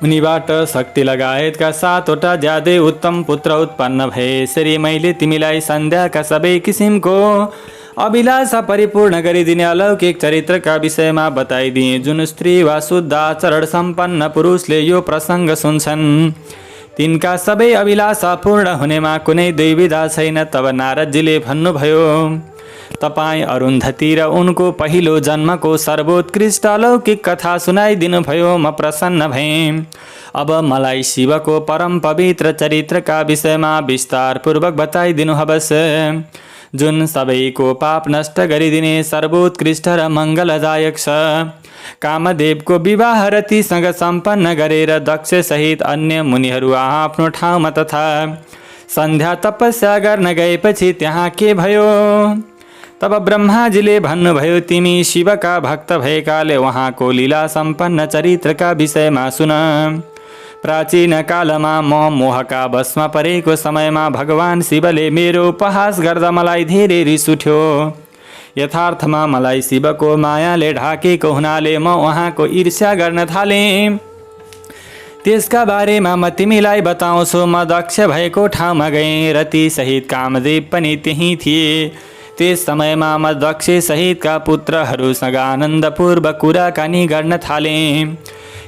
उनीबाट शक्ति लगायतका 7वटा ज्यादै उत्तम पुत्र उत्पन्न भए। यसरी मैले तिमीलाई सन्ध्याका सबै किसिमको अभिलाषा परिपूर्ण गरिदिने अलौकिक चरित्रका विषयमा बताइदिए। जुन स्त्री वा शुद्ध आचरण सम्पन्न पुरुषले यो प्रसङ्ग सुन्छन् तिनका सबै अभिलाषा पूर्ण हुनेमा कुनै दुविधा छैन। तब नारदजीले भन्नुभयो, तपाईँ अरुन्धती र उनको पहिलो जन्मको सर्वोत्कृष्ट अलौकिक कथा सुनाइदिनु भयो। म प्रसन्न भएँ। अब मलाई शिवको परम पवित्र चरित्रका विषयमा विस्तारपूर्वक बताइदिनु हवस्, जुन सबैको पाप नष्ट गरिदिने सर्वोत्कृष्ट र मङ्गलदायक छ। कामदेवको विवाह रतिसँग सम्पन्न गरेर दक्ष सहित अन्य मुनिहरू आफ्नो ठाउँमा तथा सन्ध्या तपस्या गर्न गएपछि त्यहाँ के भयो? तब ब्रह्माजीले भन्नुभयो, तिमी शिवका भक्त भएकाले उहाँको लीला सम्पन्न चरित्रका विषयमा सुन। प्राचीन कालमा म मोहका वशमा परेको समयमा भगवान शिवले मेरो उपहास गर्दा मलाई धेरै रिस उठ्यो। यथार्थमा मलाई शिवको मायाले ढाकेको हुनाले म उहाँको ईर्ष्या गर्न थालेँ। त्यसका बारेमा म तिमीलाई बताउँछु। म दक्ष भएको ठाउँमा गएँ। रति सहित कामदेव पनि त्यहीँ थिए। त्यस समयमा म दक्ष सहितका पुत्रहरूसँग आनन्दपूर्वक कुराकानी गर्न थालेँ।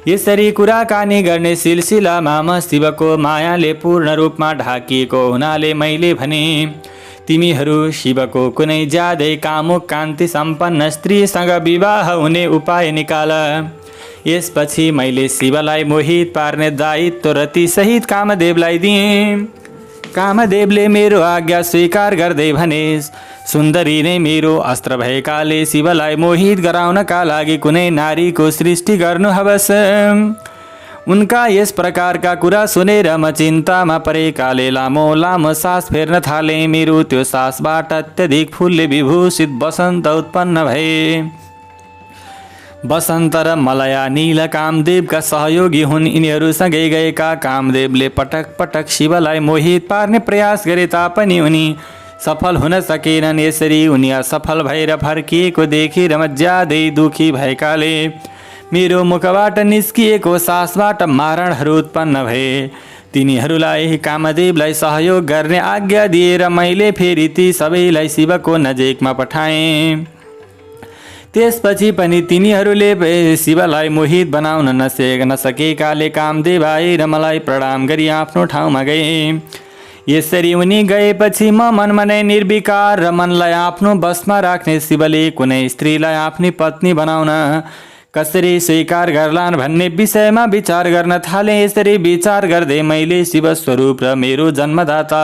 यसरी कुराकानी गर्ने सिलसिलामा म शिवको मायाले पूर्ण रूपमा ढाकिएको हुनाले मैले भने, तिमीहरू शिवको कुनै ज्यादै कामुक कान्ति सम्पन्न स्त्रीसँग विवाह हुने उपाय निकाल। यसपछि मैले शिवलाई मोहित पार्ने दायित्व रति सहित कामदेवलाई दिएँ। कामदेवले मेरो आज्ञा स्वीकार गर्दै भने सुन्दरी नै मेरो अस्त्र भएकाले शिवलाई मोहित गराउनका लागि कुनै नारीको सृष्टि गर्नु हवस्। उनका यस प्रकारका कुरा सुनेर म चिन्तामा परेकाले लामो लामो सास फेर्न थालेँ। मेरो त्यो सासबाट अत्यधिक फुलले विभूषित वसन्त उत्पन्न भए। वसन्त र मलया नील कामदेवका सहयोगी हुन्। यिनीहरूसँगै गएका कामदेवले पटक पटक शिवलाई मोहित पार्ने प्रयास गरे तापनि उनी सफल हुन सकेनन्। यसरी उनी असफल भएर फर्किएको देखेर म ज्यादै दुखी भएकाले मेरो मुखबाट निस्किएको सासबाट मारणहरू उत्पन्न भए। तिनीहरूलाई कामदेवलाई सहयोग गर्ने आज्ञा दिएर मैले फेरि ती सबैलाई शिवको नजिकमा पठाएँ। त्यसपछि पनि तिनीहरूले शिवलाई मोहित बनाउन नसकेकाले कामदेव आएर मलाई प्रणाम गरी आफ्नो ठाउँमा गए। यसरी उनी गएपछि म मनमा नै निर्विकार र मनलाई आफ्नो बसमा राख्ने शिवले कुनै स्त्रीलाई आफ्नी पत्नी बनाउन कसरी स्वीकार गर्लान् भन्ने विषयमा विचार गर्न थालेँ। यसरी विचार गर्दै मैले शिव स्वरूप र मेरो जन्मदाता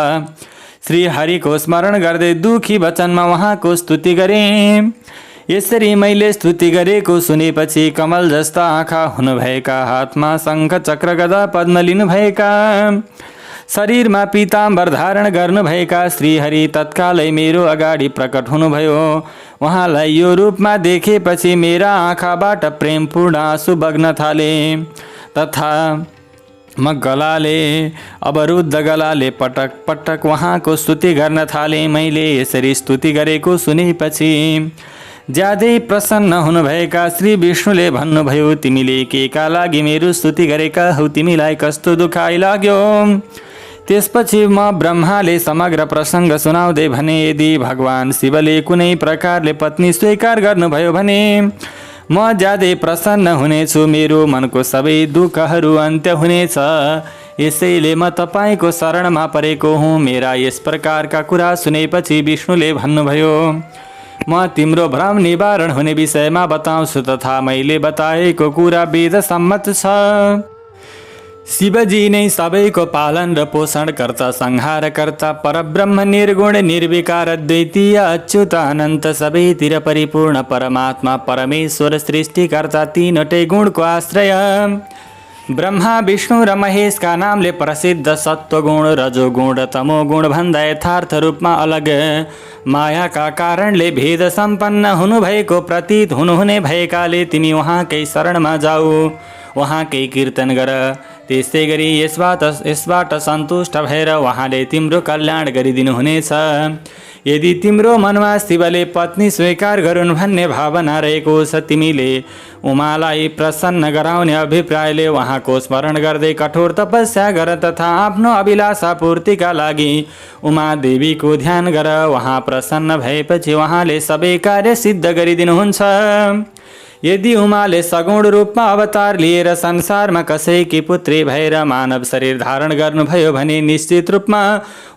श्री हरिको स्मरण गर्दै दुखी वचनमा उहाँको स्तुति गरेँ। यसरी मैले स्तुति गरेको सुनेपछि कमल जस्ता आँखा हुनुभएका, हातमा शङ्ख चक्र गदा पद्म लिनुभएका, शरीरमा पीताम्बर धारण गर्नुभएका श्रीहरि तत्कालै मेरो अगाडि प्रकट हुनुभयो। उहाँलाई यो रूपमा देखेपछि मेरा आँखाबाट प्रेमपूर्ण आँसु बग्न थाले तथा म गलाले अवरुद्ध गलाले पटक पटक उहाँको स्तुति गर्न थालेँ। मैले यसरी स्तुति गरेको सुनेपछि ज्यादै प्रसन्न हुनुभएका श्री विष्णुले भन्नुभयो, तिमीले केका लागि मेरो स्तुति गरेका हौ, तिमीलाई कस्तो दुखाइ लाग्यो। त्यसपछि म ब्रह्माले समग्र प्रसङ्ग सुनाउँदै भने, यदि भगवान शिवले कुनै प्रकारले पत्नी स्वीकार गर्नुभयो भने म ज्यादै प्रसन्न हुनेछु, मेरो मनको सबै दुःखहरू अन्त्य हुनेछ। यसैले म तपाईँको शरणमा परेको हुँ। मेरा यस प्रकारका कुरा सुनेपछि विष्णुले भन्नुभयो, म तिम्रो भ्रम निवारण हुने विषयमा बताउँछु तथा मैले बताएको कुरा वेद सम्मत छ। शिवजी नै सबैको पालन र पोषण कर्ता, संहार कर्ता, परब्रह्म, निर्गुण, निर्विकार, अद्वितीय, अच्युत, अनन्त, सबैतिर परिपूर्ण परमात्मा परमेश्वर, सृष्टिकर्ता, तीनवटै गुणको आश्रय, ब्रह्मा विष्णु र महेशका नामले प्रसिद्ध, सत्वगुण, रजोगुण र तमोगुण भन्दा यथार्थ रूपमा अलग, मायाका कारणले भेद सम्पन्न हुनुभएको प्रतीत हुनुहुने भएकाले तिमी उहाँकै शरणमा जाऊ, उहाँकै कीर्तन गर। त्यसै गरी यसबाट सन्तुष्ट भएर उहाँले तिम्रो कल्याण गरिदिनुहुनेछ। यदि तिम्रो मनमा शिवले पत्नी स्वीकार गरून् भन्ने भावना रहेको छ, तिमीले उमालाई प्रसन्न गराउने अभिप्रायले उहाँको स्मरण गर्दै कठोर तपस्या गर तथा आफ्नो अभिलाषा पूर्तिका लागि उमा देवीको ध्यान गर। उहाँ प्रसन्न भएपछि उहाँले सबै कार्य सिद्ध गरिदिनुहुन्छ। यदि उमाले सगुण रूपमा अवतार लिएर संसारमा कसैकी पुत्री भएर मानव शरीर धारण गर्नुभयो भने निश्चित रूपमा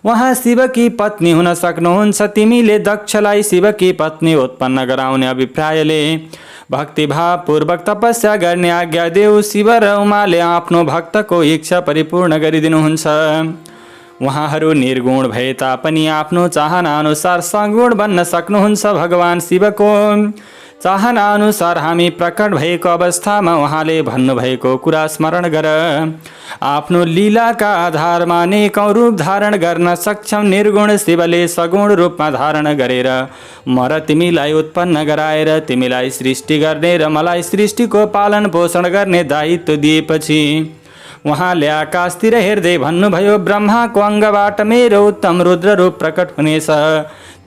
उहाँ शिवकी पत्नी हुन सक्नुहुन्छ। तिमीले दक्षलाई शिवकी पत्नी उत्पन्न गराउने अभिप्रायले भक्तिभावपूर्वक तपस्या गर्ने आज्ञा देऊ। शिव र उमाले आफ्नो भक्तको इच्छा परिपूर्ण गरिदिनुहुन्छ। उहाँहरू निर्गुण भए तापनि आफ्नो चाहना अनुसार सगुण बन्न सक्नुहुन्छ। भगवान शिवको चाहना अनुसार हामी प्रकट भएको अवस्थामा उहाँले भन्नुभएको कुरा स्मरण गर। आफ्नो लीलाका आधारमा अनेकौं रूप धारण गर्न सक्षम निर्गुण शिवले सगुण रूपमा धारण गरेर म र तिमीलाई उत्पन्न गराएर तिमीलाई सृष्टि गर्ने र मलाई सृष्टिको पालन पोषण गर्ने दायित्व दिएपछि उहाँले आकाशतिर हेर्दै भन्नुभयो, ब्रह्माको अङ्गबाट मेरो उत्तम रुद्र रूप प्रकट हुनेछ।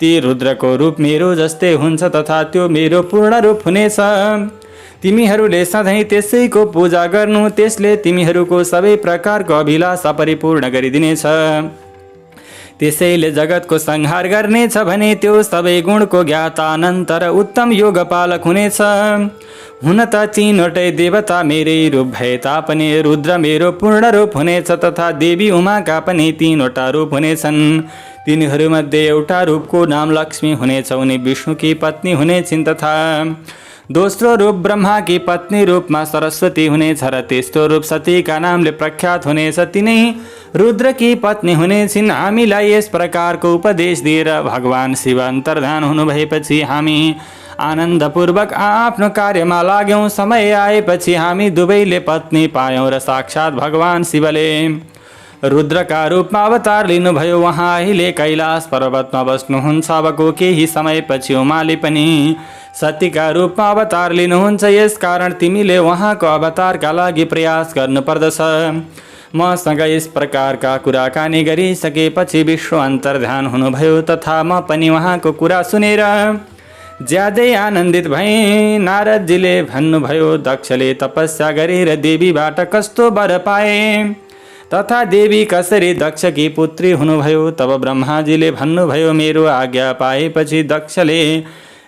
ती रुद्रको रूप मेरो जस्तै हुन्छ तथा त्यो मेरो पूर्ण रूप हुनेछ। तिमीहरूले सधैँ त्यसैको पूजा गर्नु, त्यसले तिमीहरूको सबै प्रकारको अभिलाषा परिपूर्ण गरिदिनेछ। त्यसैले जगतको संहार गर्नेछ भने त्यो सबै गुणको ज्ञाता, अनन्त र उत्तम योगपालक हुनेछ। हुन त तीनवटै देवता मेरै रूप भए तापनि रुद्र मेरो पूर्ण रूप हुनेछ तथा देवी उमाका पनि तीनवटा रूप हुनेछन्। तिनीहरूमध्ये एउटा रूपको नाम लक्ष्मी हुनेछ, उनी विष्णुकी पत्नी हुनेछिन् तथा दोस्रो रूप ब्रह्मा की पत्नी रूपमा सरस्वती हुनेछ र तेस्रो रूप सतीका नामले प्रख्यात हुनेछ। तिनै रुद्र की पत्नी हुनेछिन्। हामीलाई यस प्रकारको उपदेश दिएर भगवान शिव अन्तर्धान हुनुभएपछि हामी आनन्दपूर्वक आफ्नो कार्यमा लाग्यौँ। समय आएपछि हामी दुवैले पत्नी पायौँ र साक्षात् भगवान शिवले रुद्रका रूपमा अवतार लिनुभयो। उहाँ अहिले कैलाश पर्वतमा बस्नुहुन्छ। अबको केही समयपछि उमाले पनि सतीका रूपमा अवतार लिनुहुन्छ। यसकारण तिमीले उहाँको अवतारका लागि प्रयास गर्नुपर्दछ। मसँग यस प्रकारका कुराकानी गरिसकेपछि विश्व अन्तर्धान हुनुभयो तथा म पनि उहाँको कुरा सुनेर ज्यादै आनन्दित भएँ। नारदजीले भन्नुभयो, दक्षले तपस्या गरेर देवीबाट कस्तो वर पाए तथा देवी कसरी दक्षकी पुत्री हुनुभयो। तब ब्रह्माजीले भन्नुभयो, मेरो आज्ञा पाएपछि दक्षले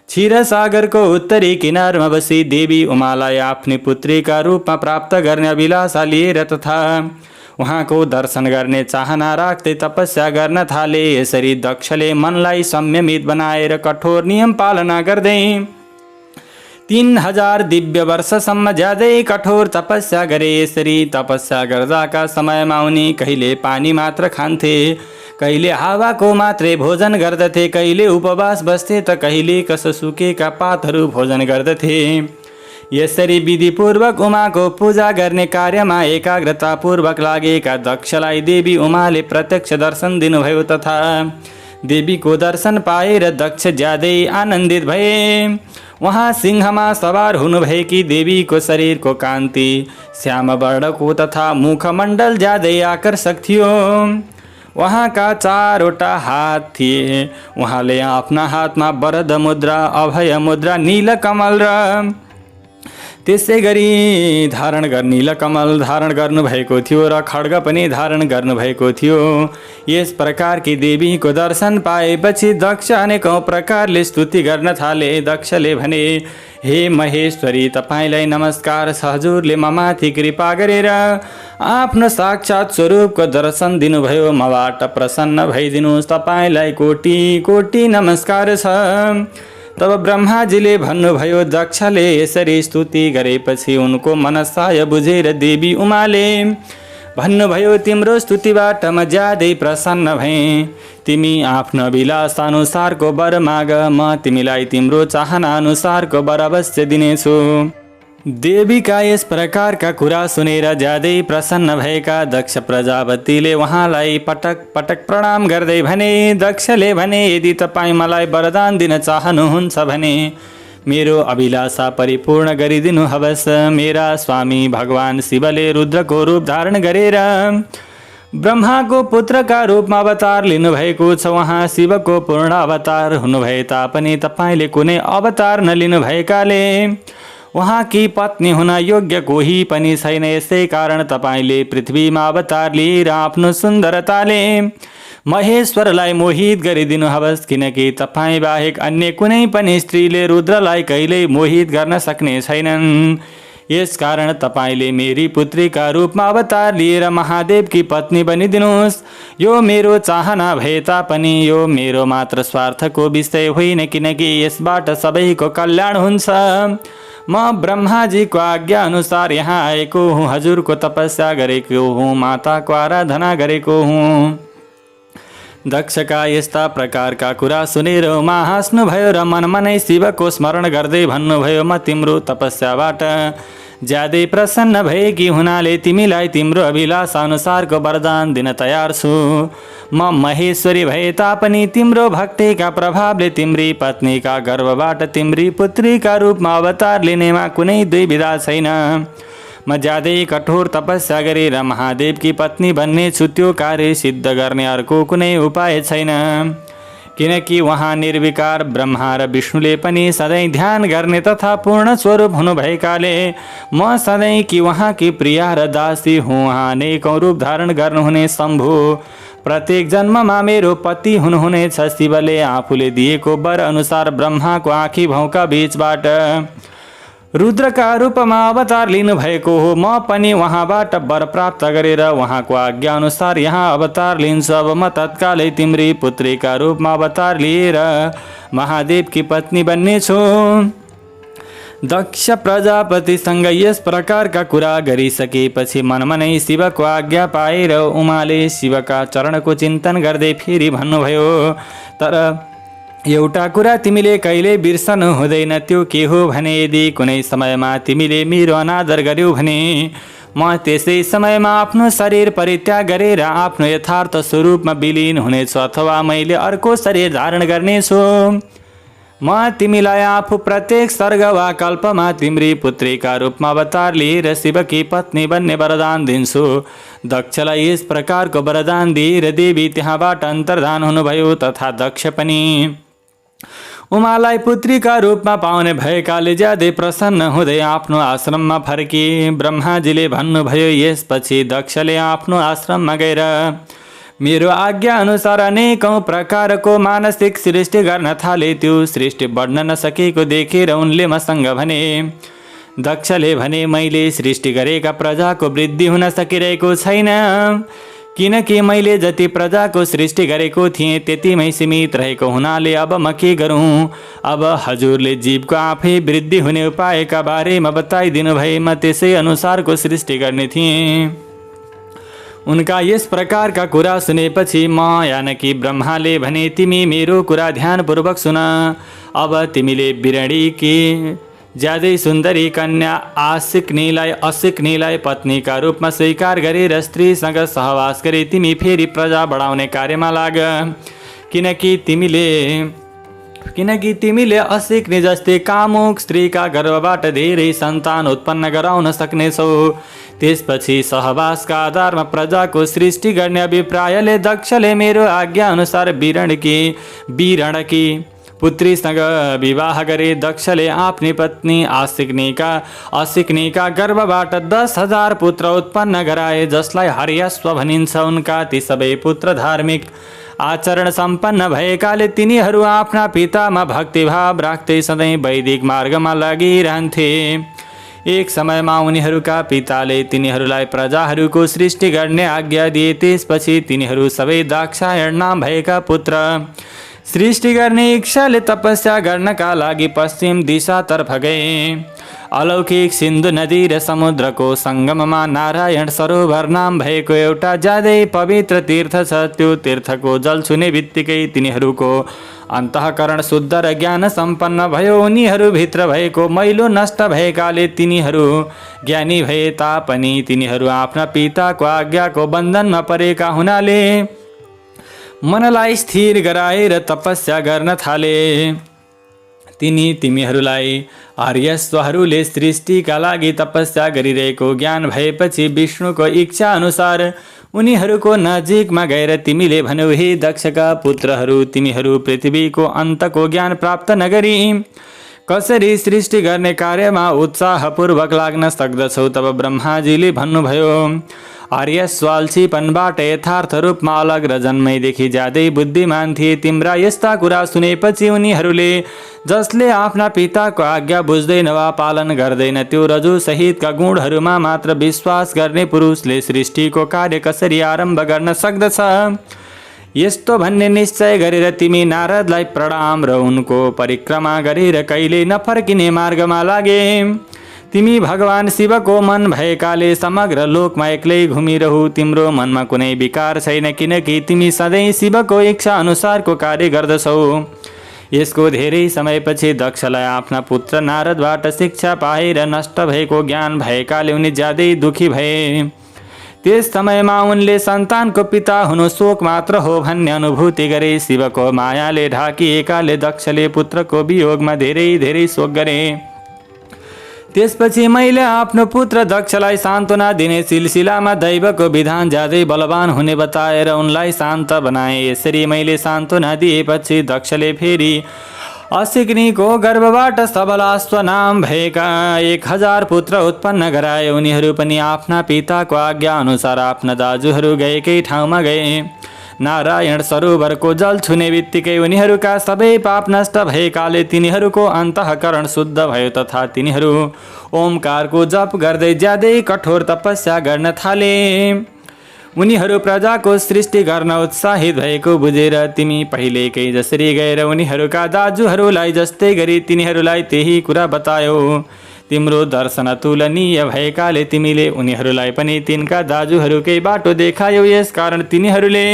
क्षीरसागरको उत्तरी किनारमा बसी देवी उमालाई आफ्नी पुत्रीका रूपमा प्राप्त गर्ने अभिलाषा लिएर तथा उहाँको दर्शन गर्ने चाहना राख्दै तपस्या गर्न थाले। यसरी दक्षले मनलाई संयमित बनाएर कठोर नियम पालना गर्दै 3000 दिव्य वर्षसम्म ज्यादै कठोर तपस्या गरे। यसरी तपस्या गर्दाका समयमा उनी कहिले पानी मात्र खान्थे, कहिले हावाको मात्रै भोजन गर्दथे, कहिले उपवास बस्थे त कहिले कस सुकेका पातहरू भोजन गर्दथे। यसरी विधिपूर्वक उमाको पूजा गर्ने कार्यमा एकाग्रतापूर्वक लागेका दक्षलाई देवी उमाले प्रत्यक्ष दर्शन दिनुभयो तथा देवीको दर्शन पाएर दक्ष ज्यादै आनन्दित भए। उहाँ सिंहमा सवार हुनुभएकी देवीको शरीरको कान्ति श्याम वर्णको तथा मुखमण्डल ज्यादै आकर्षक थियो। उहाँका 4वटा हात थिए। उहाँले आफ्ना हातमा वरद मुद्रा, अभय मुद्रा, नीलकमल र त्यसै गरी नीलकमल धारण गर्नुभएको थियो र खड्ग पनि धारण गर्नुभएको थियो। यस प्रकारकी देवीको दर्शन पाएपछि दक्ष अनेकौं प्रकारले स्तुति गर्न थाले। दक्षले भने, हे महेश्वरी, तपाईलाई नमस्कार छ। हजुरले ममाथि कृपा गरेर आफ्नो साक्षात स्वरूपको दर्शन दिनुभयो। मबाट प्रसन्न भइदिनुहोस्। तपाईलाई कोटि कोटि नमस्कार छ। तब ब्रह्माजीले भन्नुभयो, दक्षले यसरी स्तुति गरेपछि उनको मनसाय बुझेर देवी उमाले भन्नुभयो, तिम्रो स्तुतिबाट म ज्यादै प्रसन्न भएँ। तिमी आफ्नो अभिलाषा अनुसारको वर माग, म तिमीलाई तिम्रो चाहना अनुसारको वर अवश्य दिनेछु। देवीका यस प्रकारका कुरा सुनेर ज्यादै प्रसन्न भएका दक्ष प्रजापतिले उहाँलाई पटक पटक प्रणाम गर्दै भने, दक्षले भने, यदि तपाईँ मलाई वरदान दिन चाहनुहुन्छ भने मेरो अभिलाषा परिपूर्ण गरिदिनु हवस्। मेरा स्वामी भगवान शिवले रुद्रको रूप धारण गरेर ब्रह्माको पुत्रका रूपमा अवतार लिनुभएको छ। उहाँ शिवको पूर्ण अवतार हुनुभए तापनि तपाईँले कुनै अवतार नलिनु भएकाले उहाँकी पत्नी हुन योग्य कोही पनि छैन। यसै कारण तपाईँले पृथ्वीमा अवतार लिएर आफ्नो सुन्दरताले महेश्वरलाई मोहित गरिदिनु हवस्, किनकि तपाईँ बाहेक अन्य कुनै पनि स्त्रीले रुद्रलाई कहिल्यै मोहित गर्न सक्ने छैनन्। यसकारण तपाईँले मेरी पुत्रीका रूपमा अवतार लिएर महादेवकी पत्नी बनिदिनुहोस्। यो मेरो चाहना भए तापनि यो मेरो मात्र स्वार्थको विषय होइन, किनकि यसबाट सबैको कल्याण हुन्छ। म ब्रह्माजीको आज्ञा अनुसार यहाँ आएको हुँ। हजुरको तपस्या गरेको हुँ, माताको आराधना गरेको हुँ। दक्षका यस्ता प्रकारका कुरा सुनेर उमा हाँस्नुभयो र मनमनै शिवको स्मरण गर्दै भन्नुभयो, म तिम्रो तपस्याबाट ज्यादै प्रसन्न भएकी हुनाले तिमीलाई तिम्रो अभिलाषा अनुसारको वरदान दिन तयार छु। म महेश्वरी भए तापनि तिम्रो भक्तिका प्रभावले तिम्री पत्नीका गर्भबाट तिम्री पुत्रीका रूपमा अवतार लिनेमा कुनै दुविधा छैन। म ज्यादै कठोर तपस्या गरेर महादेवकी पत्नी बन्ने छु। त्यो कार्य सिद्ध गर्ने अर्को कुनै उपाय छैन, किनकि उहाँ निर्विकार ब्रह्मा र विष्णुले पनि सधैँ ध्यान गर्ने तथा पूर्ण स्वरूप हुनुभएकाले म सधैँ कि उहाँकी प्रिया र दासी हुँ। उहाँ अनेकौं रूप धारण गर्नुहुने शम्भु प्रत्येक जन्ममा मेरो पति हुनुहुनेछ। शिवले आफूले दिएको वर अनुसार ब्रह्माको आँखी भौका बीचबाट रुद्रका रूपमा अवतार लिनुभएको हो। म पनि उहाँबाट वर प्राप्त गरेर उहाँको आज्ञा अनुसार यहाँ अवतार लिन्छु। अब म तत्कालै तिम्री पुत्रीका रूपमा अवतार लिएर महादेवकी पत्नी बन्नेछु। दक्ष प्रजापतिसँग यस प्रकारका कुरा गरिसकेपछि मनमा नै शिवको आज्ञा पाएर उमाले शिवका चरणको चिन्तन गर्दै फेरि भन्नुभयो, तर एउटा कुरा तिमीले कहिले बिर्सनु हुँदैन। त्यो के हो भने यदि कुनै समयमा तिमीले मेरो अनादर गर्यौ भने म त्यसै समयमा आफ्नो शरीर परित्याग गरेर आफ्नो यथार्थ स्वरूपमा विलिन हुनेछु अथवा मैले अर्को शरीर धारण गर्नेछु। म तिमीलाई आफू प्रत्येक सर्ग वा कल्पमा तिम्री पुत्रीका रूपमा अवतार लिएर शिवकी पत्नी बन्ने वरदान दिन्छु। दक्षलाई यस प्रकारको वरदान दिएर देवी त्यहाँबाट अन्तर्धान हुनुभयो तथा दक्ष पनि उमालाई पुत्रीका रूपमा पाउने भएकाले ज्यादै प्रसन्न हुँदै आफ्नो आश्रममा फर्के। ब्रह्माजीले भन्नुभयो, यसपछि दक्षले आफ्नो आश्रममा गएर मेरो आज्ञा अनुसार अनेकौं प्रकारको मानसिक सृष्टि गर्न थाले। त्यो सृष्टि बढ्न नसकेको देखेर उनले मसँग भने, दक्षले भने, मैले सृष्टि गरेका प्रजाको वृद्धि हुन सकिरहेको छैन, किनकि मैले जति प्रजाको सृष्टि गरेको थिएँ त्यतिमै सीमित रहेको हुनाले अब म के गरौँ। अब हजुरले जीवको आफै वृद्धि हुने उपायका बारेमा बताइदिनु भए म त्यसै अनुसारको सृष्टि गर्ने थिएँ। उनका यस प्रकारका कुरा सुनेपछि म यानकि ब्रह्माले भने, तिमी मेरो कुरा ध्यानपूर्वक सुन। अब तिमीले बिरणीकी ज्यादै सुन्दरी कन्या असिक्नीलाई पत्नीका रूपमा स्वीकार गरेर स्त्रीसँग सहवास गरे तिमी फेरि प्रजा बढाउने कार्यमा लाग, किनकि तिमीले असिक्नी जस्तै कामुक स्त्रीका गर्भबाट धेरै सन्तान उत्पन्न गराउन सक्नेछौ। त्यसपछि सहवासका आधारमा प्रजाको सृष्टि गर्ने अभिप्रायले दक्षले मेरो आज्ञा अनुसार बिरणकी पुत्रीसँग विवाह गरे। दक्षले आफ्नी पत्नी असिक्नीका गर्भबाट 10,000 पुत्र उत्पन्न गराए, जसलाई हर्यश्व भनिन्छ। उनका ती सबै पुत्र धार्मिक आचरण सम्पन्न भएकाले तिनीहरू आफ्ना पितामा भक्तिभाव राख्दै सधैँ वैदिक मार्गमा लागिरहन्थे। एक समयमा उनीहरूका पिताले तिनीहरूलाई प्रजाहरूको सृष्टि गर्ने आज्ञा दिए। त्यसपछि तिनीहरू सबै दाक्षायण नाम भएका पुत्र सृष्टि गर्ने इच्छाले तपस्या गर्नका लागि पश्चिम दिशातर्फ गए। अलौकिक सिन्धु नदी र समुद्रको सङ्गममा नारायण सरोवर नाम भएको एउटा ज्यादै पवित्र तीर्थ छ। त्यो तीर्थको जल छुने बित्तिकै तिनीहरूको अन्तःकरण शुद्ध र ज्ञान सम्पन्न भयो। उनीहरूभित्र भएको मैलो नष्ट भएकाले तिनीहरू ज्ञानी भए तापनि तिनीहरू आफ्ना पिताको आज्ञाको बन्धनमा परेका हुनाले मनलाई स्थिर गराएर तपस्या गर्न थाले। तिमीहरूलाई आर्यश्वहरूले सृष्टिका लागि तपस्या गरिरहेको ज्ञान भएपछि विष्णुको इच्छा अनुसार उनीहरूको नजिकमा गएर तिमीले भन्यौ, हे दक्षका पुत्रहरू, तिमीहरू पृथ्वीको अन्तको ज्ञान प्राप्त नगरी कसरी सृष्टि गर्ने कार्यमा उत्साहपूर्वक लाग्न सक्दछौ। तब ब्रह्माजीले भन्नुभयो, आर्यश्वाल्छीपनबाट यथार्थ रूपमा अलग र जन्मैदेखि ज्यादै बुद्धिमान थिए। तिम्रा यस्ता कुरा सुनेपछि उनीहरूले जसले आफ्ना पिताको आज्ञा बुझ्दैन वा पालन गर्दैन, त्यो रजु सहितका गुणहरूमा मात्र विश्वास गर्ने पुरुषले सृष्टिको कार्य कसरी आरम्भ गर्न सक्दछ, यस्तो भन्ने निश्चय गरेर तिमी नारदलाई प्रणाम र उनको परिक्रमा गरेर कहिले नफर्किने मार्गमा लागे। तिमी भगवान शिवको मन भएकाले समग्र लोकमा एक्लै घुमिरहु। तिम्रो मनमा कुनै विकार छैन, किनकि तिमी सधैँ शिवको इच्छा अनुसारको कार्य गर्दछौ। यसको धेरै समयपछि दक्षलाई आफ्ना पुत्र नारदबाट शिक्षा पाएर नष्ट भएको ज्ञान भएकाले उनी ज्यादै दुखी भए। त्यस समयमा उनले सन्तानको पिता हुनु शोक मात्र हो भन्ने अनुभूति गरे। शिवको मायाले ढाकिएकाले दक्षले पुत्रको वियोगमा धेरै शोक गरे। त्यसपछि मैले आफ्नो पुत्र दक्षलाई सान्त्वना दिने सिलसिलामा दैवको विधान ज्यादै बलवान हुने बताएर उनलाई शान्त बनाए। यसरी मैले सान्त्वना दिएपछि दक्षले फेरि असिक्नीको गर्भबाट सबलाश्व नाम भएका 1000 पुत्र उत्पन्न गराए। उनीहरू पनि आफ्ना पिताको आज्ञा अनुसार आफ्ना दाजुहरू गएकै ठाउँमा गए। नारायण सरोवरको जल छुने बित्तिकै उनीहरूका सबै पाप नष्ट भएकाले तिनीहरूको अन्तःकरण शुद्ध भयो तथा तिनीहरू ओमकारको जप गर्दै ज्यादै कठोर तपस्या गर्न थाले। उनीहरू प्रजाको सृष्टि गर्न उत्साहित भएको बुझेर तिमी पहिलेकै जसरी गएर उनीहरूका दाजुहरूलाई जस्तै गरी तिनीहरूलाई त्यही कुरा बतायौ। तिम्रो दर्शन तुलनीय भएकाले तिमीले उनीहरूलाई पनि तिनका दाजुहरूकै बाटो देखायौ। यसकारण तिनीहरूले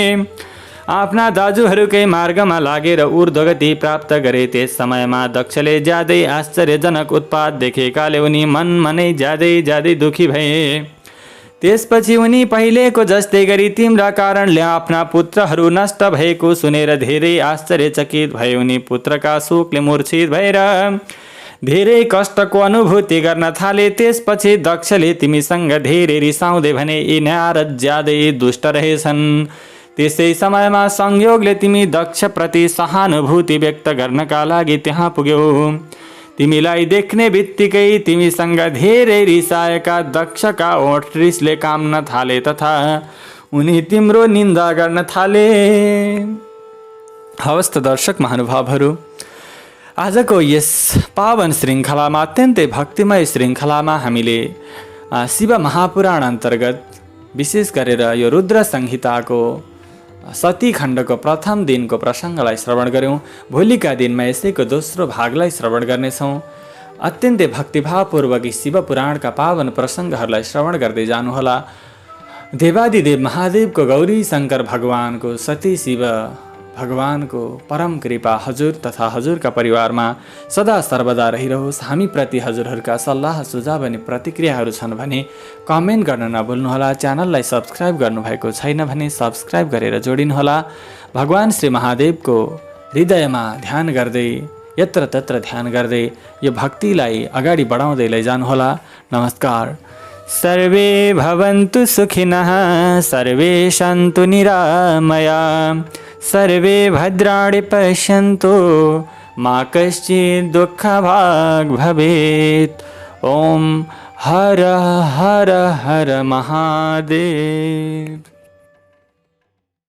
आफ्ना दाजुहरूकै मार्गमा लागेर ऊर्ध्वगति प्राप्त गरे। त्यस समयमा दक्षले ज्यादै आश्चर्यजनक उत्पात देखेकाले उनी मनै ज्यादै दुखी भए। त्यसपछि उनी पहिलेको जस्तै गरी तिम्रा कारणले आफ्ना पुत्रहरू नष्ट भएको सुनेर धेरै आश्चर्यचकित भए। उनी पुत्रका शोकले मूर्छित भएर धेरै कष्टको अनुभूति गर्न थाले। त्यसपछि दक्षले तिमीसँग धेरै रिसाउँदै भने यी नारद ज्यादै दुष्ट रहेछन्। त्यसै समयमा संयोगले तिमी दक्षप्रति सहानुभूति व्यक्त गर्नका लागि त्यहाँ पुग्यौ। तिमीलाई देख्ने बित्तिकै तिमीसँग धेरै रिसाएका दक्षका ओठ रिसले काम्न थाले तथा उनी तिम्रो निन्दा गर्न थाले। हवस् त दर्शक महानुभावहरू, आजको यस पावन श्रृङ्खलामा अत्यन्तै भक्तिमय श्रृङ्खलामा हामीले शिव महापुराण अन्तर्गत विशेष गरेर यो रुद्र संहिताको सती खण्डको प्रथम दिनको प्रसङ्गलाई श्रवण गऱ्यौँ। भोलिका दिनमा यसैको दोस्रो भागलाई श्रवण गर्नेछौँ। अत्यन्तै भक्तिभावपूर्वक शिव पुराणका पावन प्रसङ्गहरूलाई श्रवण गर्दै जानुहोला। देवादिदेव महादेवको गौरी शङ्कर भगवानको सती शिव भगवानको परम कृपा हजुर तथा हजुरका परिवारमा सदा सर्वदा रहिरहोस्। हामीप्रति हजुरहरूका सल्लाह सुझाव अनि प्रतिक्रियाहरू छन् भने कमेन्ट गर्न नभुल्नुहोला। च्यानललाई सब्सक्राइब गर्नुभएको छैन भने सब्सक्राइब गरेर जोडिनुहोला। भगवान श्री महादेवको हृदयमा ध्यान गर्दै यत्र तत्र ध्यान गर्दै यो भक्तिलाई अगाडि बढाउँदै लैजानुहोला। नमस्कार। सर्वे भवन्तु सुखिनः, सर्वे सन्तु निरामया, सर्वे भद्राणि पश्यन्तु, मा कश्चित् दुःखभाग् भवेत्। ओम हर हर हर महादेव।